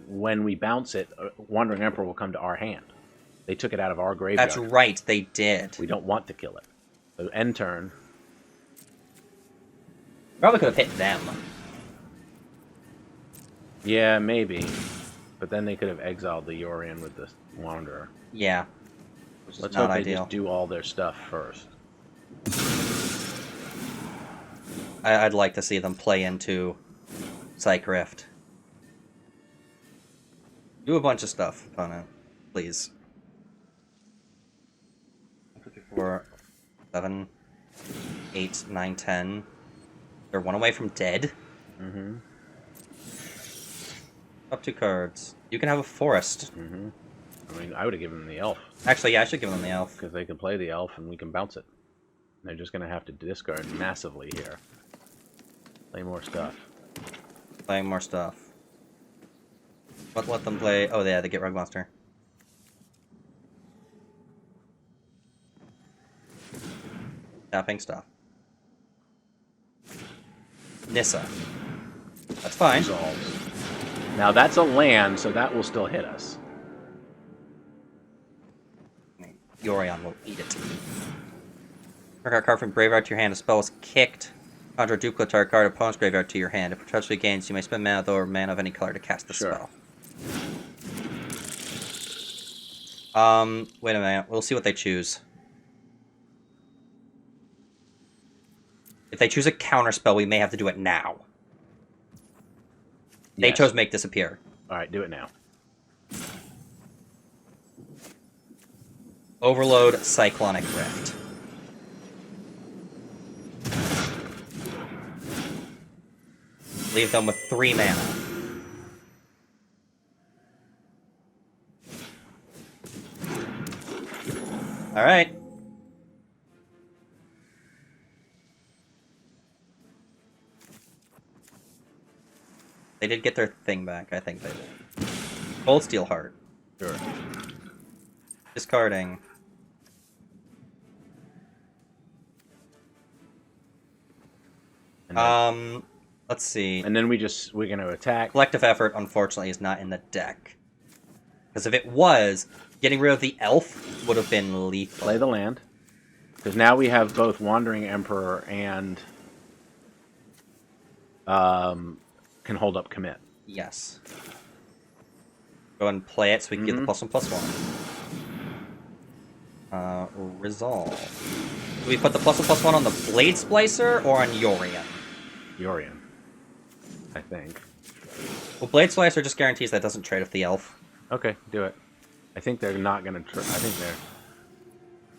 when we bounce it, Wandering Emperor will come to our hand. They took it out of our graveyard. That's right, they did. We don't want to kill it. So end turn. Probably could have hit them. Yeah, maybe. But then they could have exiled the Yorian with the Wanderer. Yeah. Which is Let's not hope they ideal. just do all their stuff first. I'd like to see them play into Psych Rift. Do a bunch of stuff, opponent. Please. 4, 7, 8, 9, 10. They're one away from dead. Mm-hmm. Up 2 cards. You can have a forest. Mm-hmm. I mean, I would have given them the elf. Actually, yeah, I should give them the elf. Because they can play the elf and we can bounce it. They're just going to have to discard massively here. Play more stuff. Playing more stuff. But let them play... Oh, yeah, they get Rug Monster. Tapping stuff. Nissa. That's fine. Resolves. Now that's a land, so that will still hit us. Yorion will eat it. Target card from graveyard to your hand. A spell is kicked. Conjure a duplicate target card opponent's graveyard to your hand. If perpetually gains, you may spend mana or mana of any color to cast the spell. Wait a minute. We'll see what they choose. If they choose a counter spell, we may have to do it now. They Yes. chose Make Disappear. Alright, do it now. Overload Cyclonic Rift. Leave them with 3 mana. Alright. They did get their thing back, I think they did. Cold Steel Heart. Sure. Discarding. And Let's see. then we're going to attack. Collective Effort, unfortunately, is not in the deck. Because if it was, getting rid of the elf would have been lethal. Play the land. Because now we have both Wandering Emperor and can hold up commit. Yes. Go ahead and play it so we can get the +1/+1. Resolve. Do we put the +1/+1 on the Blade Splicer or on Yorion? Yorian, I think. Well, Blade Splicer just guarantees that doesn't trade with the elf. Okay, do it. I think they're not going to... I think they're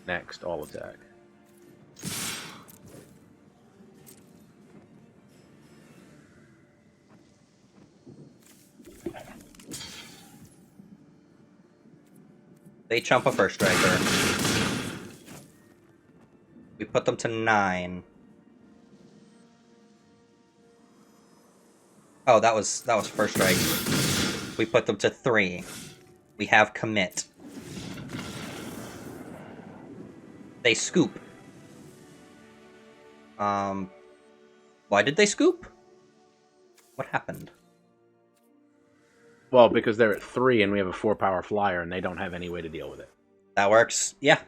next all attack. They chump a First Striker. We put them to 9. Oh, that was First Strike. We put them to 3. We have Commit. They scoop. Why did they scoop? What happened? Well, because they're at 3 and we have a 4-power flyer and they don't have any way to deal with it. That works. Yeah.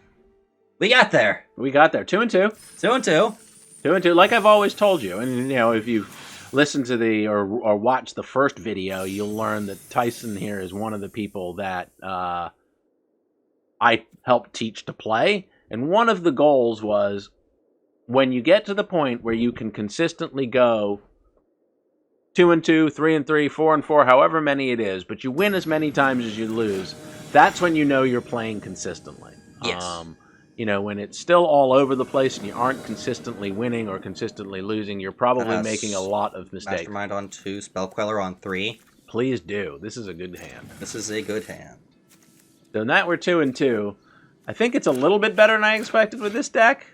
We got there. We got there. 2 and 2. 2 and 2. 2 and 2, like I've always told you. And, you know, if you listen to the or watch the first video, you'll learn that Tyson here is one of the people that I helped teach to play. And one of the goals was when you get to the point where you can consistently go 2 and 2, 3 and 3, 4 and 4, however many it is, but you win as many times as you lose, that's when you know you're playing consistently. Yes. You know, when it's still all over the place and you aren't consistently winning or consistently losing, you're probably making a lot of mistakes. Mastermind on 2, Spell Queller on 3. Please do. This is a good hand. This is a good hand. So in that we're 2 and 2. I think it's a little bit better than I expected with this deck.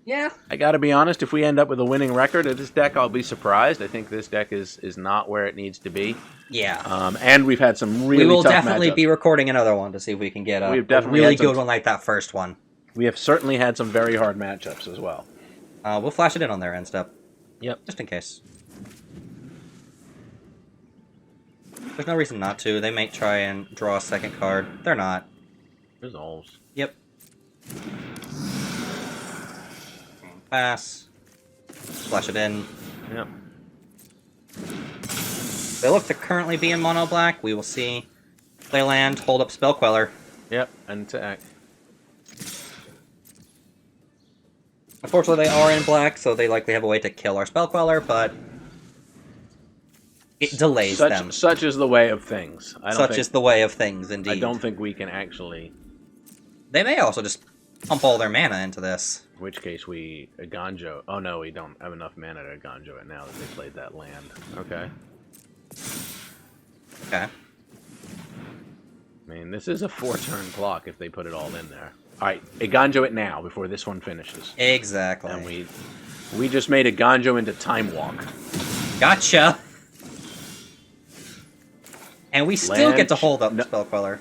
Yeah. I got to be honest, if we end up with a winning record of this deck, I'll be surprised. I think this deck is not where it needs to be. Yeah. And we've had some really tough matchups. We will definitely be recording another one to see if we can get a really good one like that first one. We have certainly had some very hard matchups as well. We'll flash it in on their end step. Yep. Just in case. There's no reason not to. They may try and draw a second card. They're not. Resolves. Yep. Pass. flash it in. Yep. They look to currently be in mono black. We will see. Play land, hold up Spell Queller. Yep, and attack. Unfortunately, they are in black, so they likely have a way to kill our Spell Queller, but it delays them. Such is the way of things. Such is the way of things, indeed. I don't think we can actually... They may also just pump all their mana into this. In which case we Aganjo... Oh no, we don't have enough mana to Aganjo it now that they played that land. Okay. Okay. I mean, this is a 4-turn clock if they put it all in there. Alright, Aganjo it now before this one finishes. Exactly. And we just made Aganjo into Time Walk. Gotcha! And we still get to hold up Spell Queller.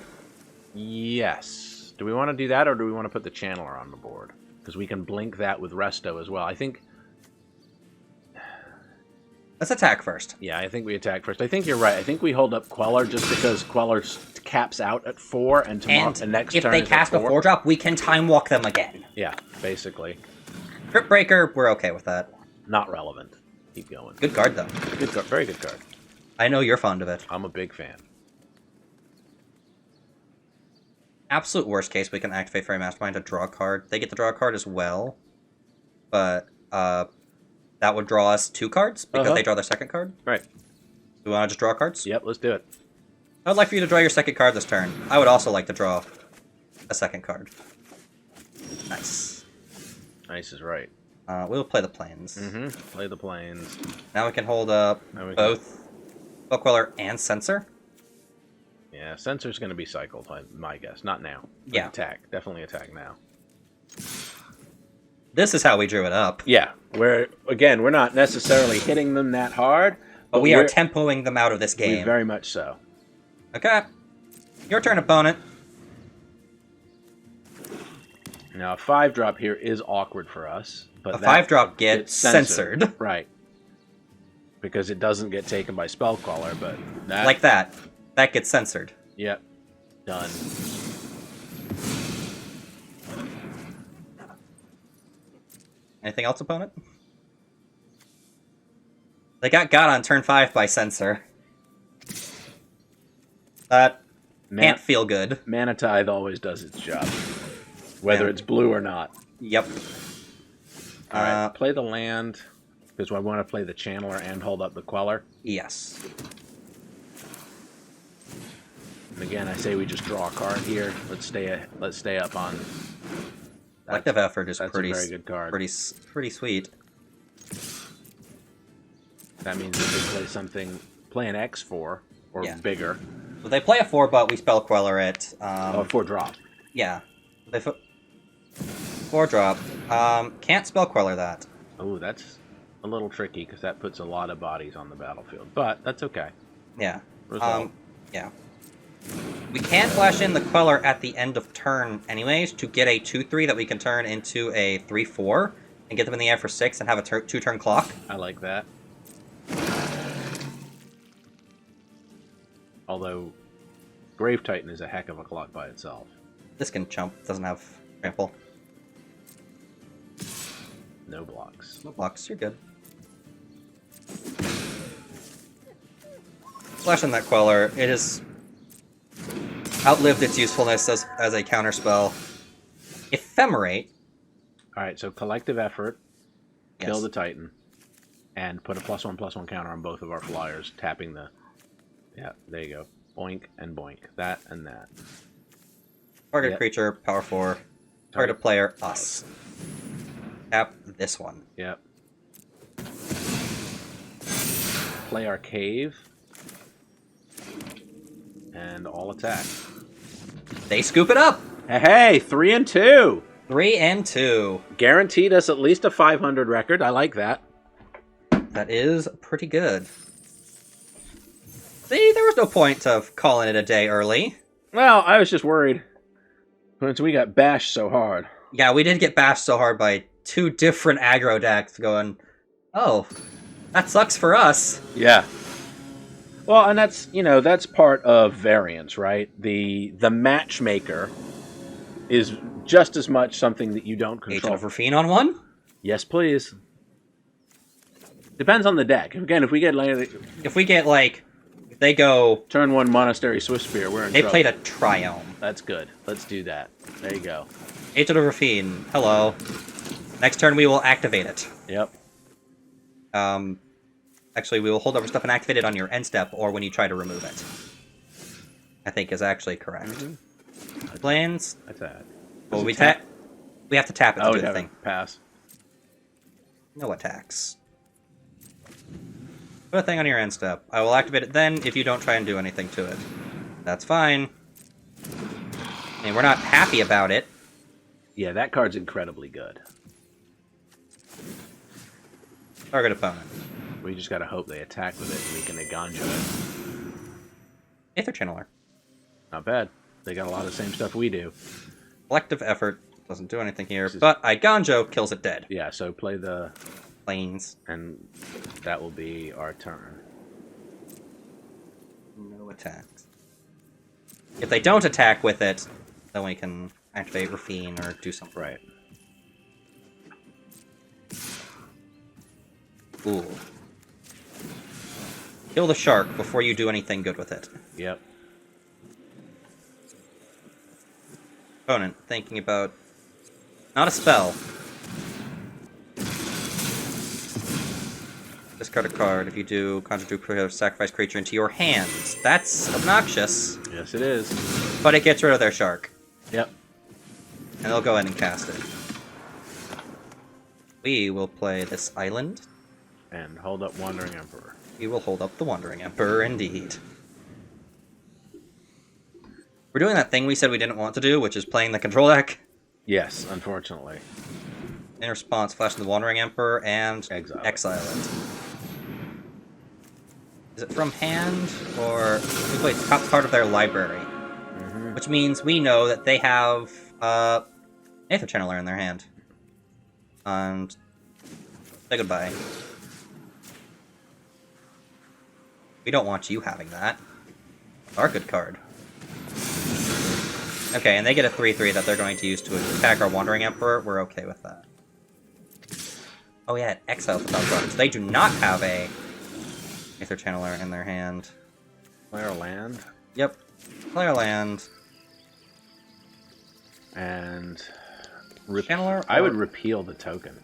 Yes. Do we want to do that, or do we want to put the Channeler on the board? Because we can blink that with Resto as well. I think... Let's attack first. Yeah, I think we attack first. I think you're right. I think we hold up Queller just because Queller caps out at 4, and tomorrow and next if turn they is cast at a 4. 4-drop, we can Time Walk them again. Yeah, basically. Crypt Breaker, we're okay with that. Not relevant. Keep going. Good card, though. Good card. Very good card. I know you're fond of it. I'm a big fan. Absolute worst case, we can activate Fairy Mastermind to draw a card. They get to draw a card as well, but that would draw us 2 cards because they draw their second card. Right. Do we want to just draw cards? Yep, let's do it. I would like for you to draw your second card this turn. I would also like to draw a second card. Nice. Nice is right. We'll play the Plains. Mm-hmm. Play the Plains. Now we can hold up both Spell Queller and Censor. Yeah, Censor's going to be cycled, my guess. Not now. But yeah. Attack. Definitely attack now. This is how we drew it up. Yeah. We're not necessarily hitting them that hard. But we are tempoing them out of this game. Very much so. Okay. Your turn, opponent. Now, a 5-drop here is awkward for us. But a 5-drop gets censored. Right. Because it doesn't get taken by Spellcaller, but that... Like that. That gets censored. Yep. Done. Anything else, opponent? They got on turn 5 by Censor. That can't feel good. Mana Tithe always does its job. Whether it's blue or not. Yep. Alright, play the land. Because I want to play the Channeler and hold up the Queller. Yes. And again, I say we just draw a card here. Let's stay up on... Collective Effort is pretty, a very good card. Pretty sweet. That means if they play an X4 or bigger. So they play a 4, but we Spell Queller it. 4-drop. Yeah. 4-drop. Can't Spell Queller that. Oh, that's a little tricky because that puts a lot of bodies on the battlefield. But that's okay. Yeah. Resolve. Yeah. We can flash in the Queller at the end of turn anyways to get a 2-3 that we can turn into a 3-4 and get them in the air for 6 and have a 2-turn clock. I like that. Although, Grave Titan is a heck of a clock by itself. This can chump. Doesn't have trample. No blocks. No blocks. You're good. Flash in that Queller. It has outlived its usefulness as a counterspell. Ephemerate. Alright, so Collective Effort. Kill the Titan. And put a +1/+1 counter on both of our flyers, tapping the... Yeah, there you go. Boink and boink. That and that. Target creature, power 4. Target player, us. Tap this one. Yep. Play our cave. And all attack. They scoop it up! Hey, 3 and 2! 3 and 2. Guaranteed us at least a 500 record. I like that. That is pretty good. See, there was no point of calling it a day early. Well, I was just worried. Since we got bashed so hard. Yeah, we did get bashed so hard by 2 different aggro decks going, oh, that sucks for us. Yeah. Well, and that's, that's part of variance, right? The matchmaker is just as much something that you don't control. Agent of Rafine on 1? Yes, please. Depends on the deck. Again, if we get like If we get, like, if they go... turn 1 Monastery Swift Spear, we're in They trouble. played a Triome. That's good. Let's do that. There you go. Agent of Rafine. Hello. Next turn we will activate it. Yep. Actually, we will hold over stuff and activate it on your end step, or when you try to remove it. I think is actually correct. Mm-hmm. Planes. That's that. Well, we have to tap it to do the thing. Pass. No attacks. Put a thing on your end step. I will activate it then if you don't try and do anything to it. That's fine. I mean, we're not happy about it. Yeah, that card's incredibly good. Target opponent. We just gotta hope they attack with it and we can Aganjo it. Aether Channeler. Not bad. They got a lot of the same stuff we do. Collective effort. Doesn't do anything here, but Iganjo kills it dead. Yeah, so play the... Planes. And that will be our turn. No attacks. If they don't attack with it, then we can activate Rafine or do something. Right. Ooh. Kill the shark before you do anything good with it. Yep. Opponent, thinking about... Not a spell. Discard a card. If you do, conjure to sacrifice creature into your hands. That's obnoxious. Yes, it is. But it gets rid of their shark. Yep. And they'll go ahead and cast it. We will play this island. And hold up Wandering Emperor. We will hold up the Wandering Emperor, indeed. We're doing that thing we said we didn't want to do, which is playing the control deck. Yes, unfortunately. In response, flash the Wandering Emperor and Exile it. Is it from hand, or... Wait, it's top part of their library. Mm-hmm. Which means we know that they have, Aether Channeler in their hand. And... say goodbye. We don't want you having that. Our good card. Okay, and they get a 3/3 that they're going to use to attack our Wandering Emperor. We're okay with that. Oh yeah, it exiles the top card. So they do not have a Aether Channeler in their hand. Play our land. Yep. Play our land. And... Channeler? I would repeal the token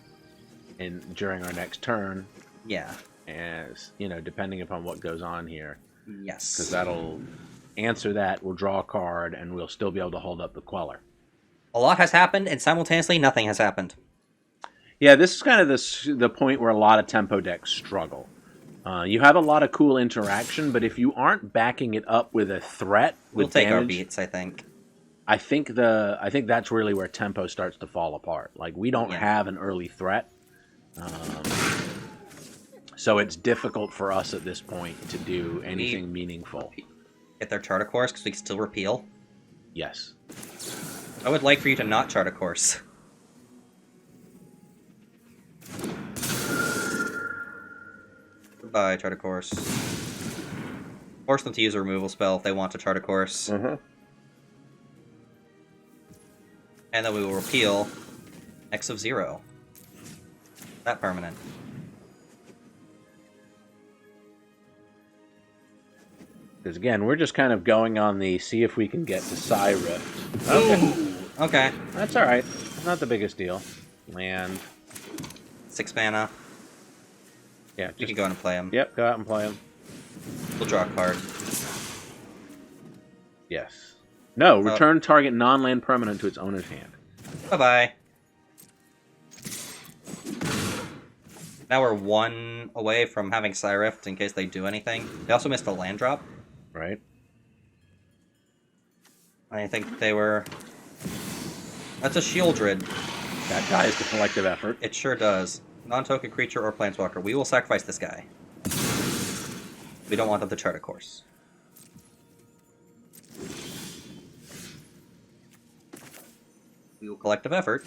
during our next turn. Yeah. As, you know, depending upon what goes on here. Yes. Because that'll answer that, we'll draw a card, and we'll still be able to hold up the Queller. A lot has happened, and simultaneously nothing has happened. Yeah, this is kind of the point where a lot of tempo decks struggle. You have a lot of cool interaction, but if you aren't backing it up with a threat, We'll with take our damage, beats, I think. I think that's really where tempo starts to fall apart. Like, we don't have an early threat. So it's difficult for us at this point to do anything meaningful. Get their chart a course, because we can still repeal. Yes. I would like for you to not chart a course. Goodbye, chart a course. Force them to use a removal spell if they want to chart a course. Mm-hmm. And then we will repeal X of 0. That permanent. Because again, we're just kind of going on the see if we can get to Psy Rift. Okay. Okay. That's alright. Not the biggest deal. Land. 6 mana. Yeah, You just can go in and play them. Yep, go out and play them. We'll draw a card. Yes. No, return target non-land permanent to its owner's hand. Bye-bye. Now we're 1 away from having Psy Rift in case they do anything. They also missed a land drop. Right. I think they were... That's a Shieldred. That dies to collective effort. It sure does. Non-token creature or planeswalker. We will sacrifice this guy. We don't want them to chart a course. We will collective effort.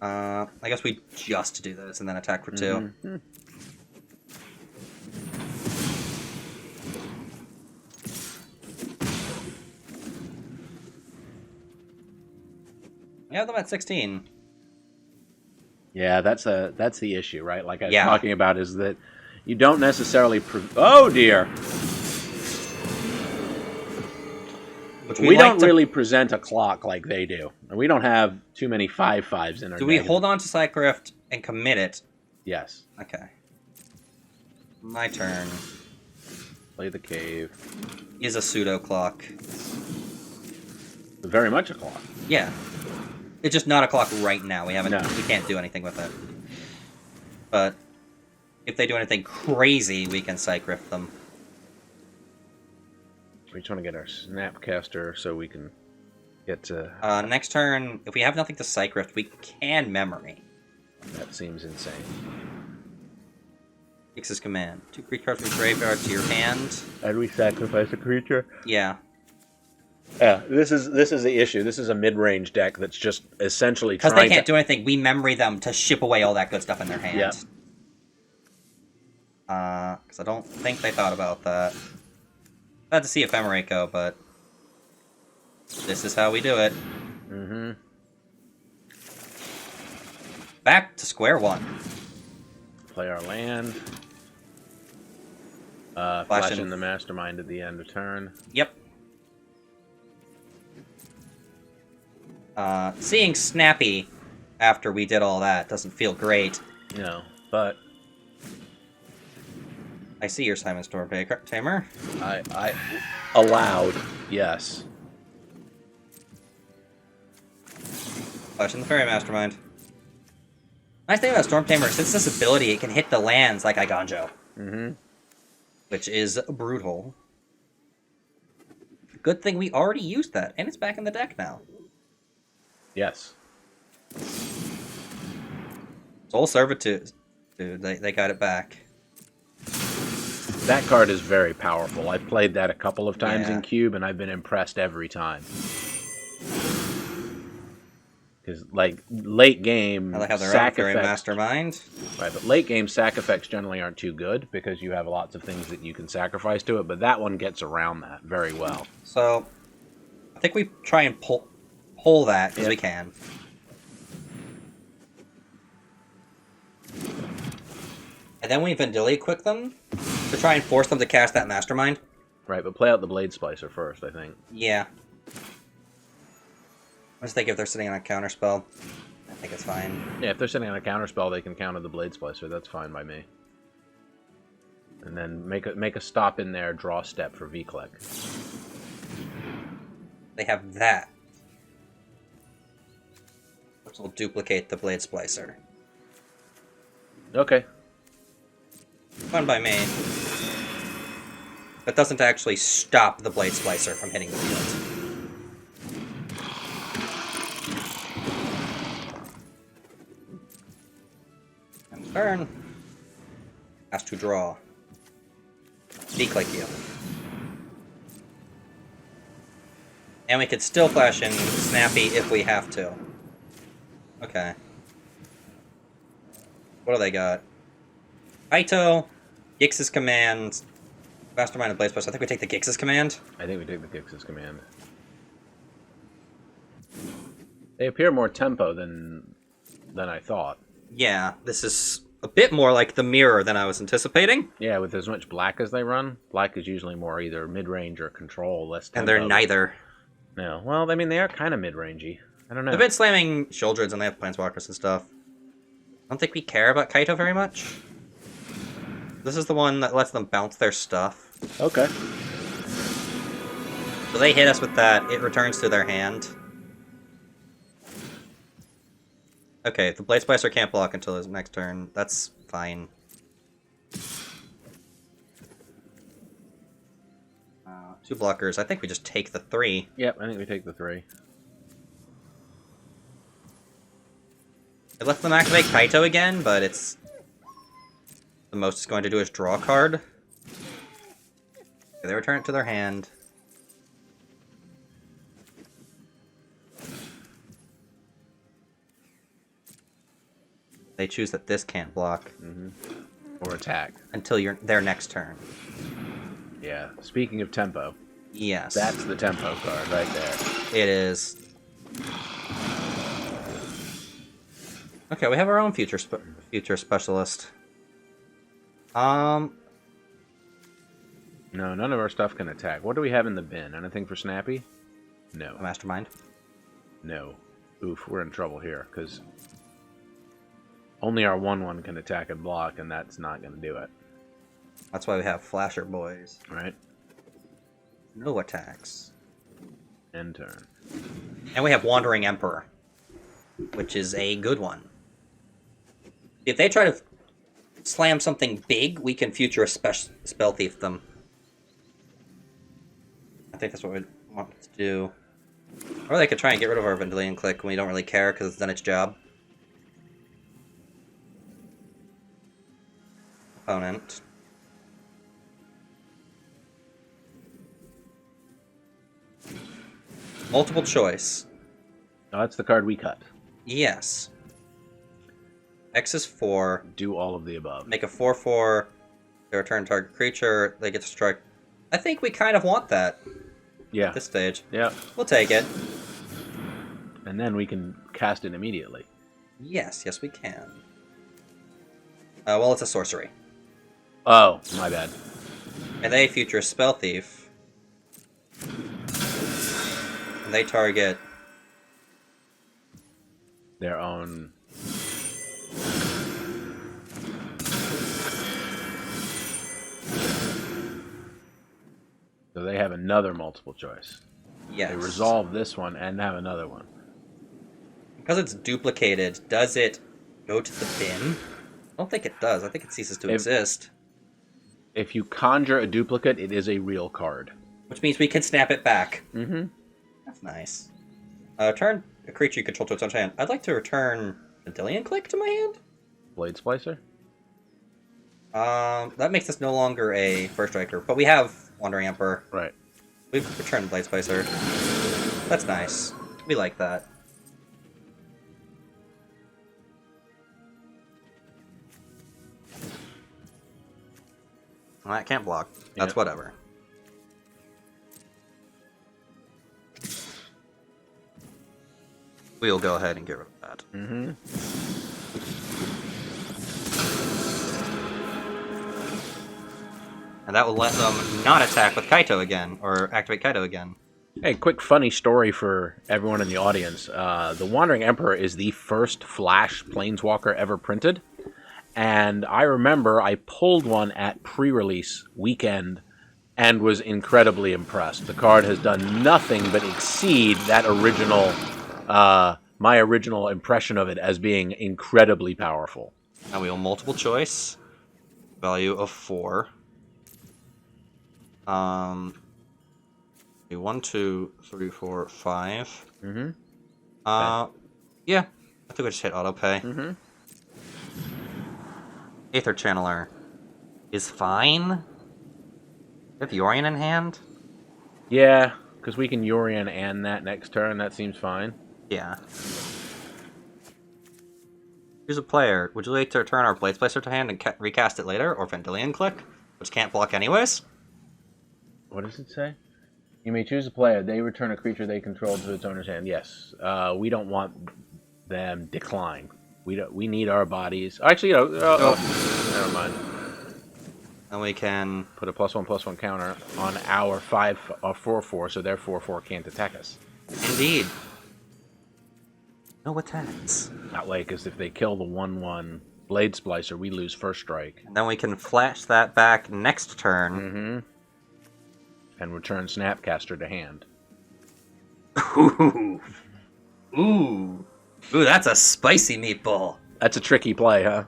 I guess we just do this and then attack for 2. Mm-hmm. We have them at 16. Yeah, that's the issue, right? Like I was Yeah. talking about, is that you don't necessarily. Oh dear. Which We like don't really present a clock like they do. We don't have too many 5/5s in our. Do we hold on to Cyclerift and commit it? Yes. Okay. My turn. Play the cave. Is a pseudo clock. Very much a clock. Yeah. It's just not a clock right now. We No. can't do anything with it. But if they do anything crazy, we can Cyclerift them. We're trying to get our Snapcaster so we can get to. Next turn, if we have nothing to Cyclerift, we can memory. That seems insane. X's command. 2 creature cards from graveyard to your hand. And we sacrifice a creature. Yeah. Yeah, this is the issue. This is a mid-range deck that's just essentially because they can't do anything. We memory them to ship away all that good stuff in their hand. Yeah. Because I don't think they thought about that. I had to see Ephemerate go, but this is how we do it. Mm-hmm. Back to square one. Play our land. Flash in the Mastermind at the end of turn. Yep. Seeing Snappy after we did all that doesn't feel great. No, but I see your Simon Storm Tamer. I allowed, yes. Flash in the Fairy Mastermind. Nice thing about Storm Tamer, since this ability, it can hit the lands like Iganjo. Mm-hmm. Which is brutal. Good thing we already used that, and it's back in the deck now. Yes. Soul Servitude. Dude, they got it back. That card is very powerful. I've played that a couple of times Yeah. in Cube, and I've been impressed every time. Because, like, late game, Now they have their own sack Fairy effects, Mastermind. right? But late game sack effects generally aren't too good because you have lots of things that you can sacrifice to it. But that one gets around that very well. So, I think we try and pull that because we can. And then we Vendilion quick them to try and force them to cast that Mastermind. Right, but play out the Blade Splicer first, I think. Yeah. I just think if they're sitting on a counterspell, I think it's fine. Yeah, if they're sitting on a counterspell, they can counter the Blade Splicer. That's fine by me. And then make a stop in there, draw step for V-Click. They have that. Which will duplicate the Blade Splicer. Okay. Fine by me. That doesn't actually stop the Blade Splicer from hitting the field. And turn. Has to draw. Speak like you. And we could still flash in Snappy if we have to. Okay. What do they got? Kaito, Gix's command, Mastermind, and Blaze Post. I think we take the Gix's command. I think we take the Gix's command. They appear more tempo than I thought. Yeah, this is a bit more like the mirror than I was anticipating. Yeah, with as much black as they run, black is usually more either mid-range or control, less tempo. And they're neither. No, well, I mean, they are kind of mid-rangey. I don't know. They've been slamming Shouldreds and they have Planeswalkers and stuff. I don't think we care about Kaito very much. This is the one that lets them bounce their stuff. Okay. So they hit us with that, it returns to their hand. Okay, the Blade Splicer can't block until his next turn. That's fine. 2 blockers. I think we just take the 3. Yep, I think we take the 3. It lets them activate Kaito again, but it's... The most it's going to do is draw a card. Okay, they return it to their hand. They choose that this can't block. Mm-hmm. Or attack. Until their next turn. Yeah. Speaking of tempo. Yes. That's the tempo card right there. It is. Okay, we have our own future specialist. No, none of our stuff can attack. What do we have in the bin? Anything for Snappy? No. Mastermind. No. Oof, we're in trouble here, because only our 1/1 can attack and block, and that's not going to do it. That's why we have Flasher Boys. Right? No attacks. End turn. And we have Wandering Emperor, which is a good one. If they try to slam something big, we can future spell thief them. I think that's what we want to do. Or they could try and get rid of our Vendilion Click when we don't really care because it's done its job. Opponent. Multiple choice. Oh, that's the card we cut. Yes. X is 4. Do all of the above. Make a 4/4. They return target creature. They get to strike. I think we kind of want that. Yeah. At this stage. Yeah. We'll take it. And then we can cast it immediately. Yes, we can. Well, it's a sorcery. Oh, my bad. And they future Spell Thief. And they target Their own. So they have another multiple choice. yes. They resolve this one and have another one. Because it's duplicated, does it go to the bin? I don't think it does. I think it ceases to exist. If you conjure a duplicate, it is a real card. Which means we can snap it back. Mm-hmm. That's nice. Return a creature you control to its own hand. I'd like to return Vendilion Click to my hand. Blade Splicer? That makes us no longer a first striker, but we have Wandering Emperor. Right. We've returned Blade Spicer. That's nice. We like that. Well, that can't block. That's Yeah. whatever. We'll go ahead and get rid of that. Mm-hmm. And that will let them not attack with Kaito again, or activate Kaito again. Hey, quick funny story for everyone in the audience. The Wandering Emperor is the first Flash Planeswalker ever printed. And I remember I pulled one at pre-release weekend and was incredibly impressed. The card has done nothing but exceed that original, my original impression of it as being incredibly powerful. Now we will multiple choice. Value of 4. 1, 2, 3, 4, 5. Mm-hmm. Yeah. I think we just hit autopay. Mm-hmm. Aether Channeler is fine. We have Yorion in hand? Yeah, because we can Yorion and that next turn. That seems fine. Yeah. Choose a player. Would you like to return our Blade Splicer to hand and recast it later, or Vendilion Click, which can't block anyways? What does it say? You may choose a player. They return a creature they control to its owner's hand. Yes. We don't want them decline. We need our bodies. Actually, never mind. And we can Put a +1/+1 counter on our 4/4, so their 4/4 can't attack us. indeed. No attacks. That way, because if they kill the 1/1 Blade Splicer, we lose first strike. And then we can flash that back next turn. Mm-hmm. And return Snapcaster to hand. Ooh. Ooh. Ooh, that's a spicy meatball. That's a tricky play, huh?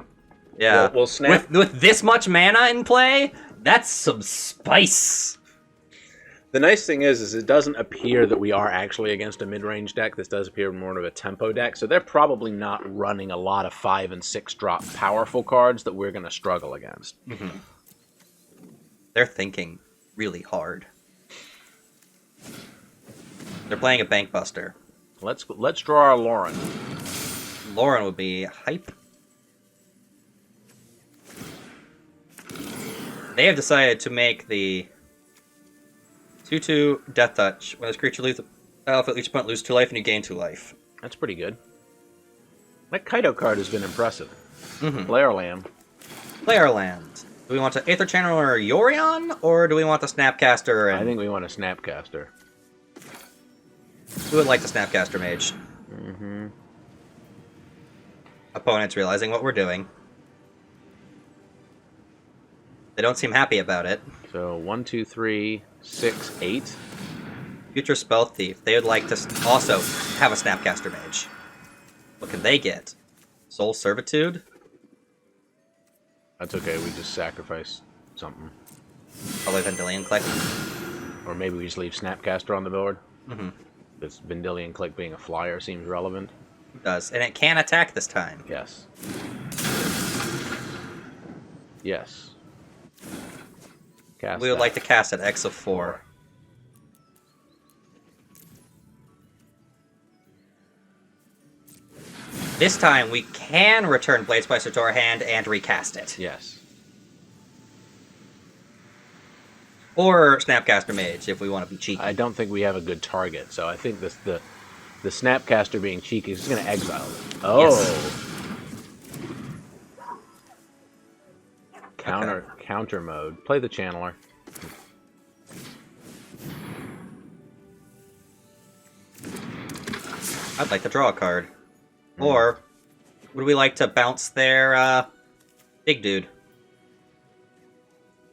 Yeah. We'll snap. With this much mana in play, that's some spice. The nice thing is it doesn't appear that we are actually against a mid-range deck. This does appear more of a tempo deck, so they're probably not running a lot of 5 and 6 drop powerful cards that we're going to struggle against. Mm-hmm. They're thinking really hard. They're playing a Bankbuster. Let's draw our Rollin. Rollin would be hype. They have decided to make the 2/2 Death Touch. When this creature leaves the battlefield, each opponent loses 2 life and you gain 2 life. That's pretty good. That Kaido card has been impressive. Mm-hmm. Lair Lamb. Player land. Do we want to Aether Channeler Yorion, or do we want the Snapcaster? And I think we want a Snapcaster. we would like the Snapcaster Mage. Mm-hmm. Opponents realizing what we're doing. They don't seem happy about it. So 1, 2, 3, 6, 8. Future Spell Thief. They would like to also have a Snapcaster Mage. What can they get? Soul Servitude? That's okay, we just sacrifice something. Probably Vendilion Click. Or maybe we just leave Snapcaster on the board. Mm-hmm. This Vendilion Click being a flyer seems relevant. It does. And it can attack this time. Yes. Yes. Cast We would that. like to cast at X of 4. This time we can return Blade Splicer to our hand and recast it. Yes. Or Snapcaster Mage if we want to be cheeky. I don't think we have a good target, so I think the Snapcaster being cheeky is going to exile it. Oh. Yes. Counter mode. Play the Channeler. I'd like to draw a card. Or would we like to bounce their big dude?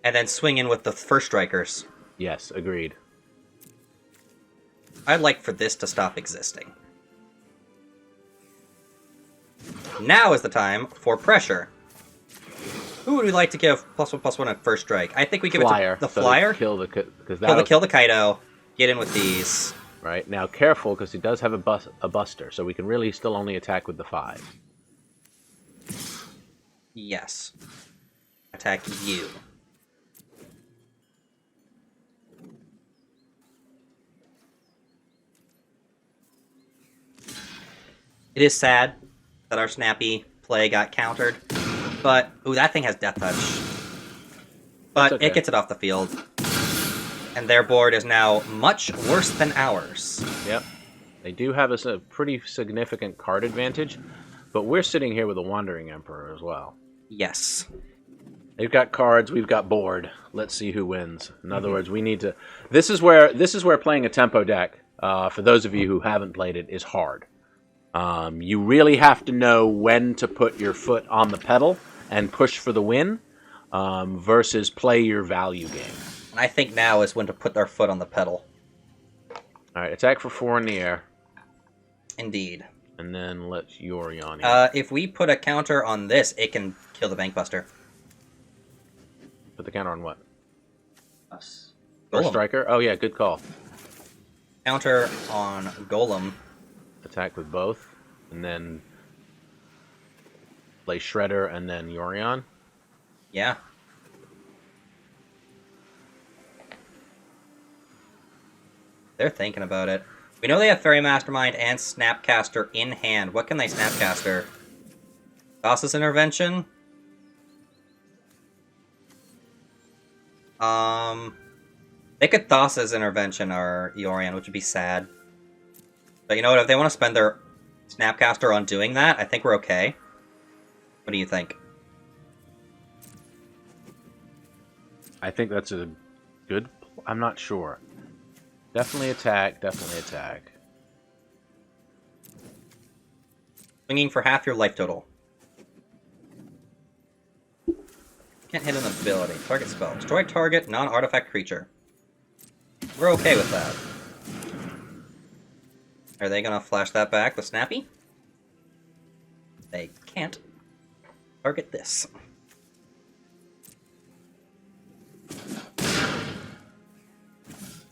And then swing in with the first strikers. Yes, agreed. I'd like for this to stop existing. Now is the time for pressure. Who would we like to give +1/+1 at first strike? I think we give Flyer. it to the So flyer. Kill the Kaido. Get in with these. Right now, careful because he does have a buster, so we can really still only attack with the 5. Yes. Attack you. It is sad that our snappy play got countered, but ooh, that thing has Death Touch. But okay. it gets it off the field. And their board is now much worse than ours. Yep. They do have a pretty significant card advantage, but we're sitting here with a Wandering Emperor as well. Yes. They've got cards, we've got board. Let's see who wins. In other words, we need to... This is where playing a tempo deck, for those of you who haven't played it, is hard. You really have to know when to put your foot on the pedal and push for the win, versus play your value game. And I think now is when to put their foot on the pedal. Alright, attack for 4 in the air. Indeed. And then let Yorion in. If we put a counter on this, it can kill the Bankbuster. Put the counter on what? Us. First Golem. striker? Oh yeah, good call. Counter on Golem. Attack with both. And then play Shredder and then Yorion. Yeah. They're thinking about it. We know they have Fairy Mastermind and Snapcaster in hand. What can they Snapcaster? Thassa's Intervention? They could Thassa's Intervention or Yorion, which would be sad. But you know what? If they want to spend their Snapcaster on doing that, I think we're okay. What do you think? I think that's a good... I'm not sure. Definitely attack, definitely attack. Swinging for half your life total. Can't hit an ability. Target spell. Destroy target non-artifact creature. We're okay with that. Are they gonna flash that back with Snappy? They can't. Target this.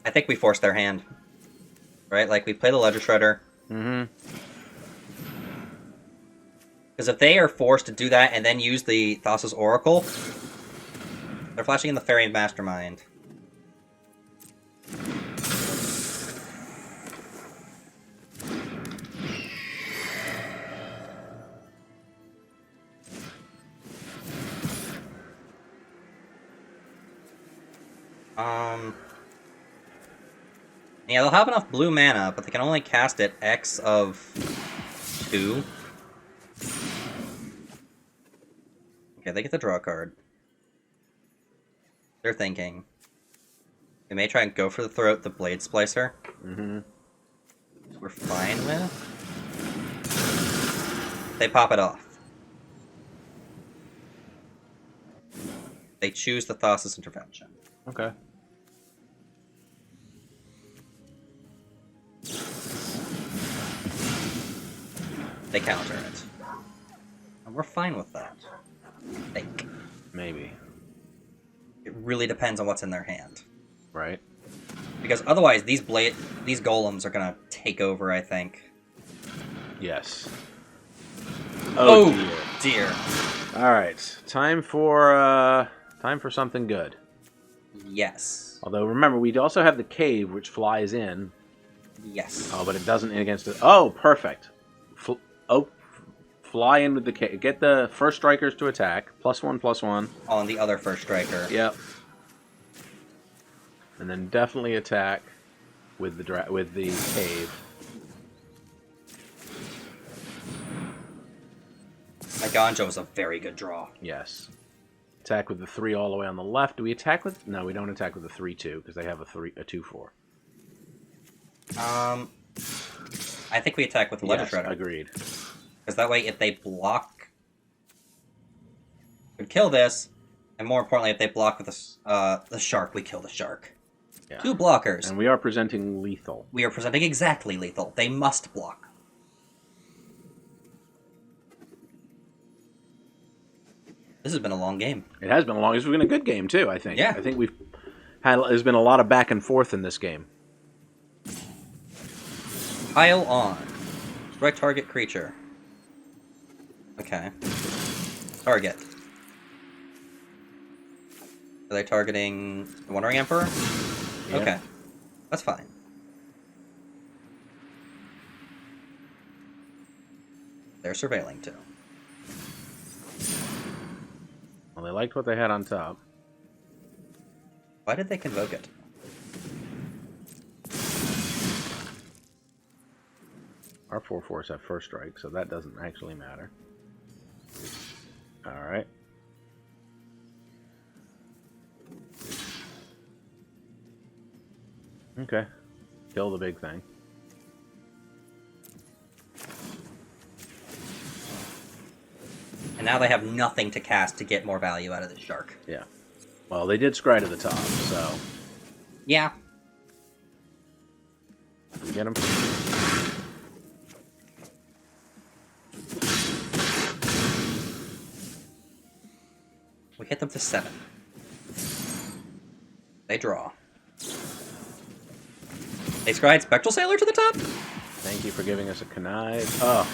I think we forced their hand. Right? Like, we play the Ledger Shredder. Mm-hmm. Because if they are forced to do that and then use the Thassa's Oracle, they're flashing in the Fairy Mastermind. Yeah, they'll have enough blue mana, but they can only cast it X of 2. Okay, they get the draw card. They're thinking. We may try and go for the throat, the Blade Splicer. Mm-hmm. We're fine with. They pop it off. They choose the Thassa's Intervention. Okay. They counter it. And we're fine with that. I think. Maybe. It really depends on what's in their hand. Right. Because otherwise, these golems are gonna take over, I think. Yes. Oh dear. All right. Time for something good. Yes. Although remember, we also have the cave, which flies in. Yes. Oh, but it doesn't hit against it. Oh, perfect. Fly in with the cave. Get the first strikers to attack. +1/+1. On the other first striker. Yep. And then definitely attack with the cave. My Ganja was a very good draw. Yes. Attack with the 3 all the way on the left. Do we attack with... No, we don't attack with the 3/2 because they have a 2/4. I think we attack with the Ledger Shredder. Agreed. Because that way, if they block, we kill this, and more importantly, if they block with the shark, we kill the shark. Yeah. 2 blockers. And we are presenting lethal. We are presenting exactly lethal. They must block. This has been a long game. It has been a long... It's been a good game, too, I think. Yeah. I think there's been a lot of back and forth in this game. Pile on. Strike target creature. Okay. Target. Are they targeting the Wandering Emperor? Yeah. Okay. That's fine. They're surveilling too. Well, they liked what they had on top. Why did they convoke it? Our 4/4s have first strike, so that doesn't actually matter. Alright. Okay. Kill the big thing. And now they have nothing to cast to get more value out of this shark. Yeah. Well, they did scry to the top, so... Yeah. We get him. We hit them to 7. They draw. They scried Spectral Sailor to the top? Thank you for giving us a connive. Oh,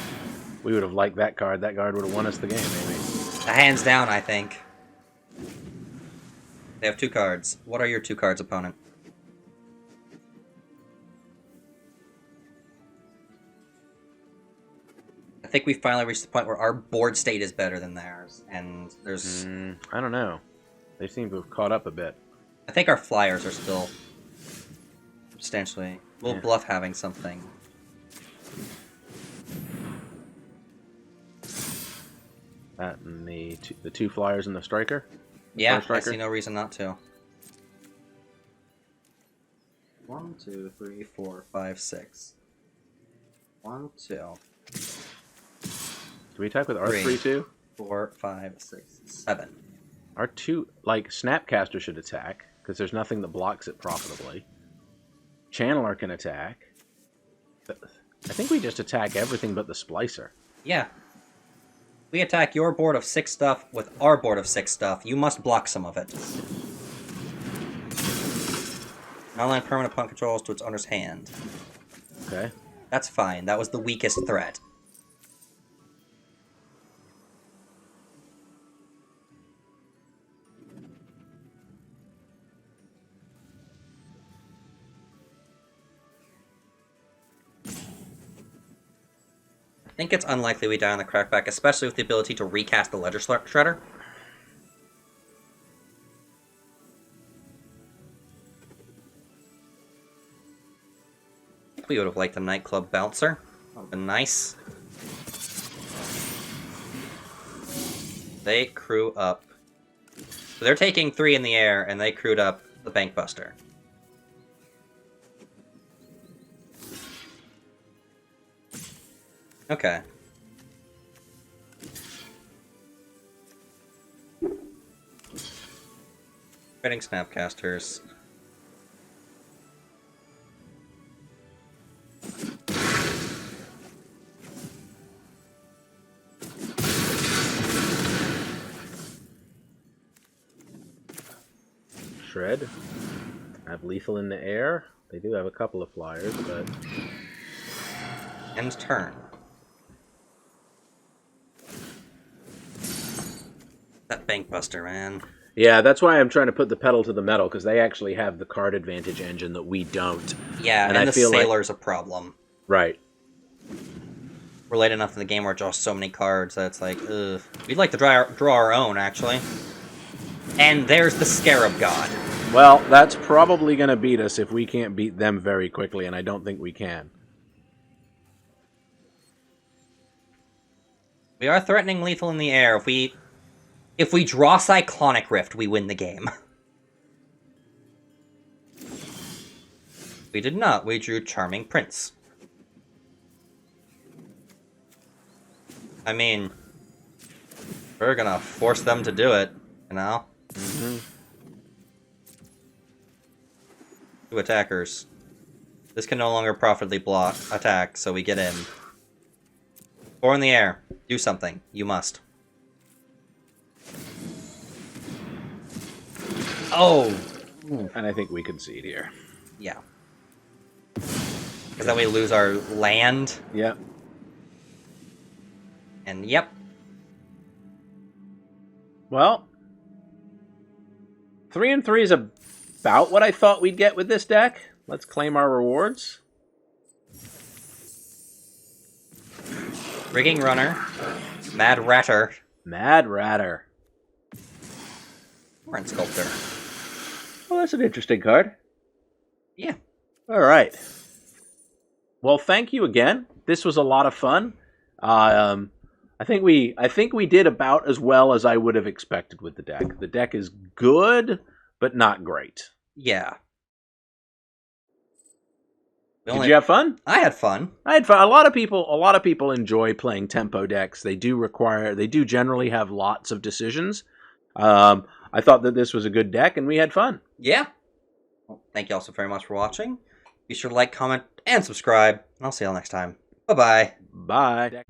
we would have liked that card. That card would have won us the game, maybe. Hands down, I think. They have 2 cards. What are your 2 cards, opponent? I think we finally reached the point where our board state is better than theirs, and there's... I don't know. They seem to have caught up a bit. I think our flyers are still substantially... We'll bluff having something. That and the 2 flyers and the striker? Yeah, striker? I see no reason not to. 1, 2, 3, 4, 5, 6. 1, 2. Do we attack with our 3, 3/2? 4, 5, 6, 7. Our 2, like, Snapcaster should attack, because there's nothing that blocks it profitably. Channeler can attack. I think we just attack everything but the Splicer. Yeah. We attack your board of 6 stuff with our board of 6 stuff. You must block some of it. Non-land permanent opponent controls to its owner's hand. Okay. That's fine. That was the weakest threat. I think it's unlikely we die on the crackback, especially with the ability to recast the Ledger Shredder. I think we would have liked the Nightclub Bouncer. That would have been nice. They crew up. So they're taking 3 in the air, and they crewed up the Bankbuster. Okay. Trading Snapcasters. Shred. Have lethal in the air. They do have a couple of flyers, but... End turn. That Bankbuster, man. Yeah, that's why I'm trying to put the pedal to the metal, because they actually have the card advantage engine that we don't. Yeah, and I the feel Sailor's a problem. Right. We're late enough in the game where it draws so many cards that it's like, ugh. We'd like to draw our own, actually. And there's the Scarab God. Well, that's probably going to beat us if we can't beat them very quickly, and I don't think we can. We are threatening lethal in the air. If we draw Cyclonic Rift, we win the game. We did not. We drew Charming Prince. I mean, we're gonna force them to do it, you know? Mm-hmm. 2 attackers. This can no longer profitably attack, so we get in. 4 in the air. Do something. You must. Oh! And I think we concede here. Yeah. Because then we lose our land. Yep. And yep. Well, 3 and 3 is about what I thought we'd get with this deck. Let's claim our rewards. Rigging Runner. Mad Ratter. Mad Ratter. Rent Sculptor. Well, that's an interesting card. Yeah. All right. Well, thank you again. This was a lot of fun. I think we did about as well as I would have expected with the deck. The deck is good, but not great. Yeah. Did you have fun? I had fun. I had fun. A lot of people enjoy playing tempo decks. They do generally have lots of decisions. I thought that this was a good deck, and we had fun. Yeah. Well, thank you all so very much for watching. Be sure to like, comment, and subscribe. And I'll see you all next time. Bye-bye. Bye.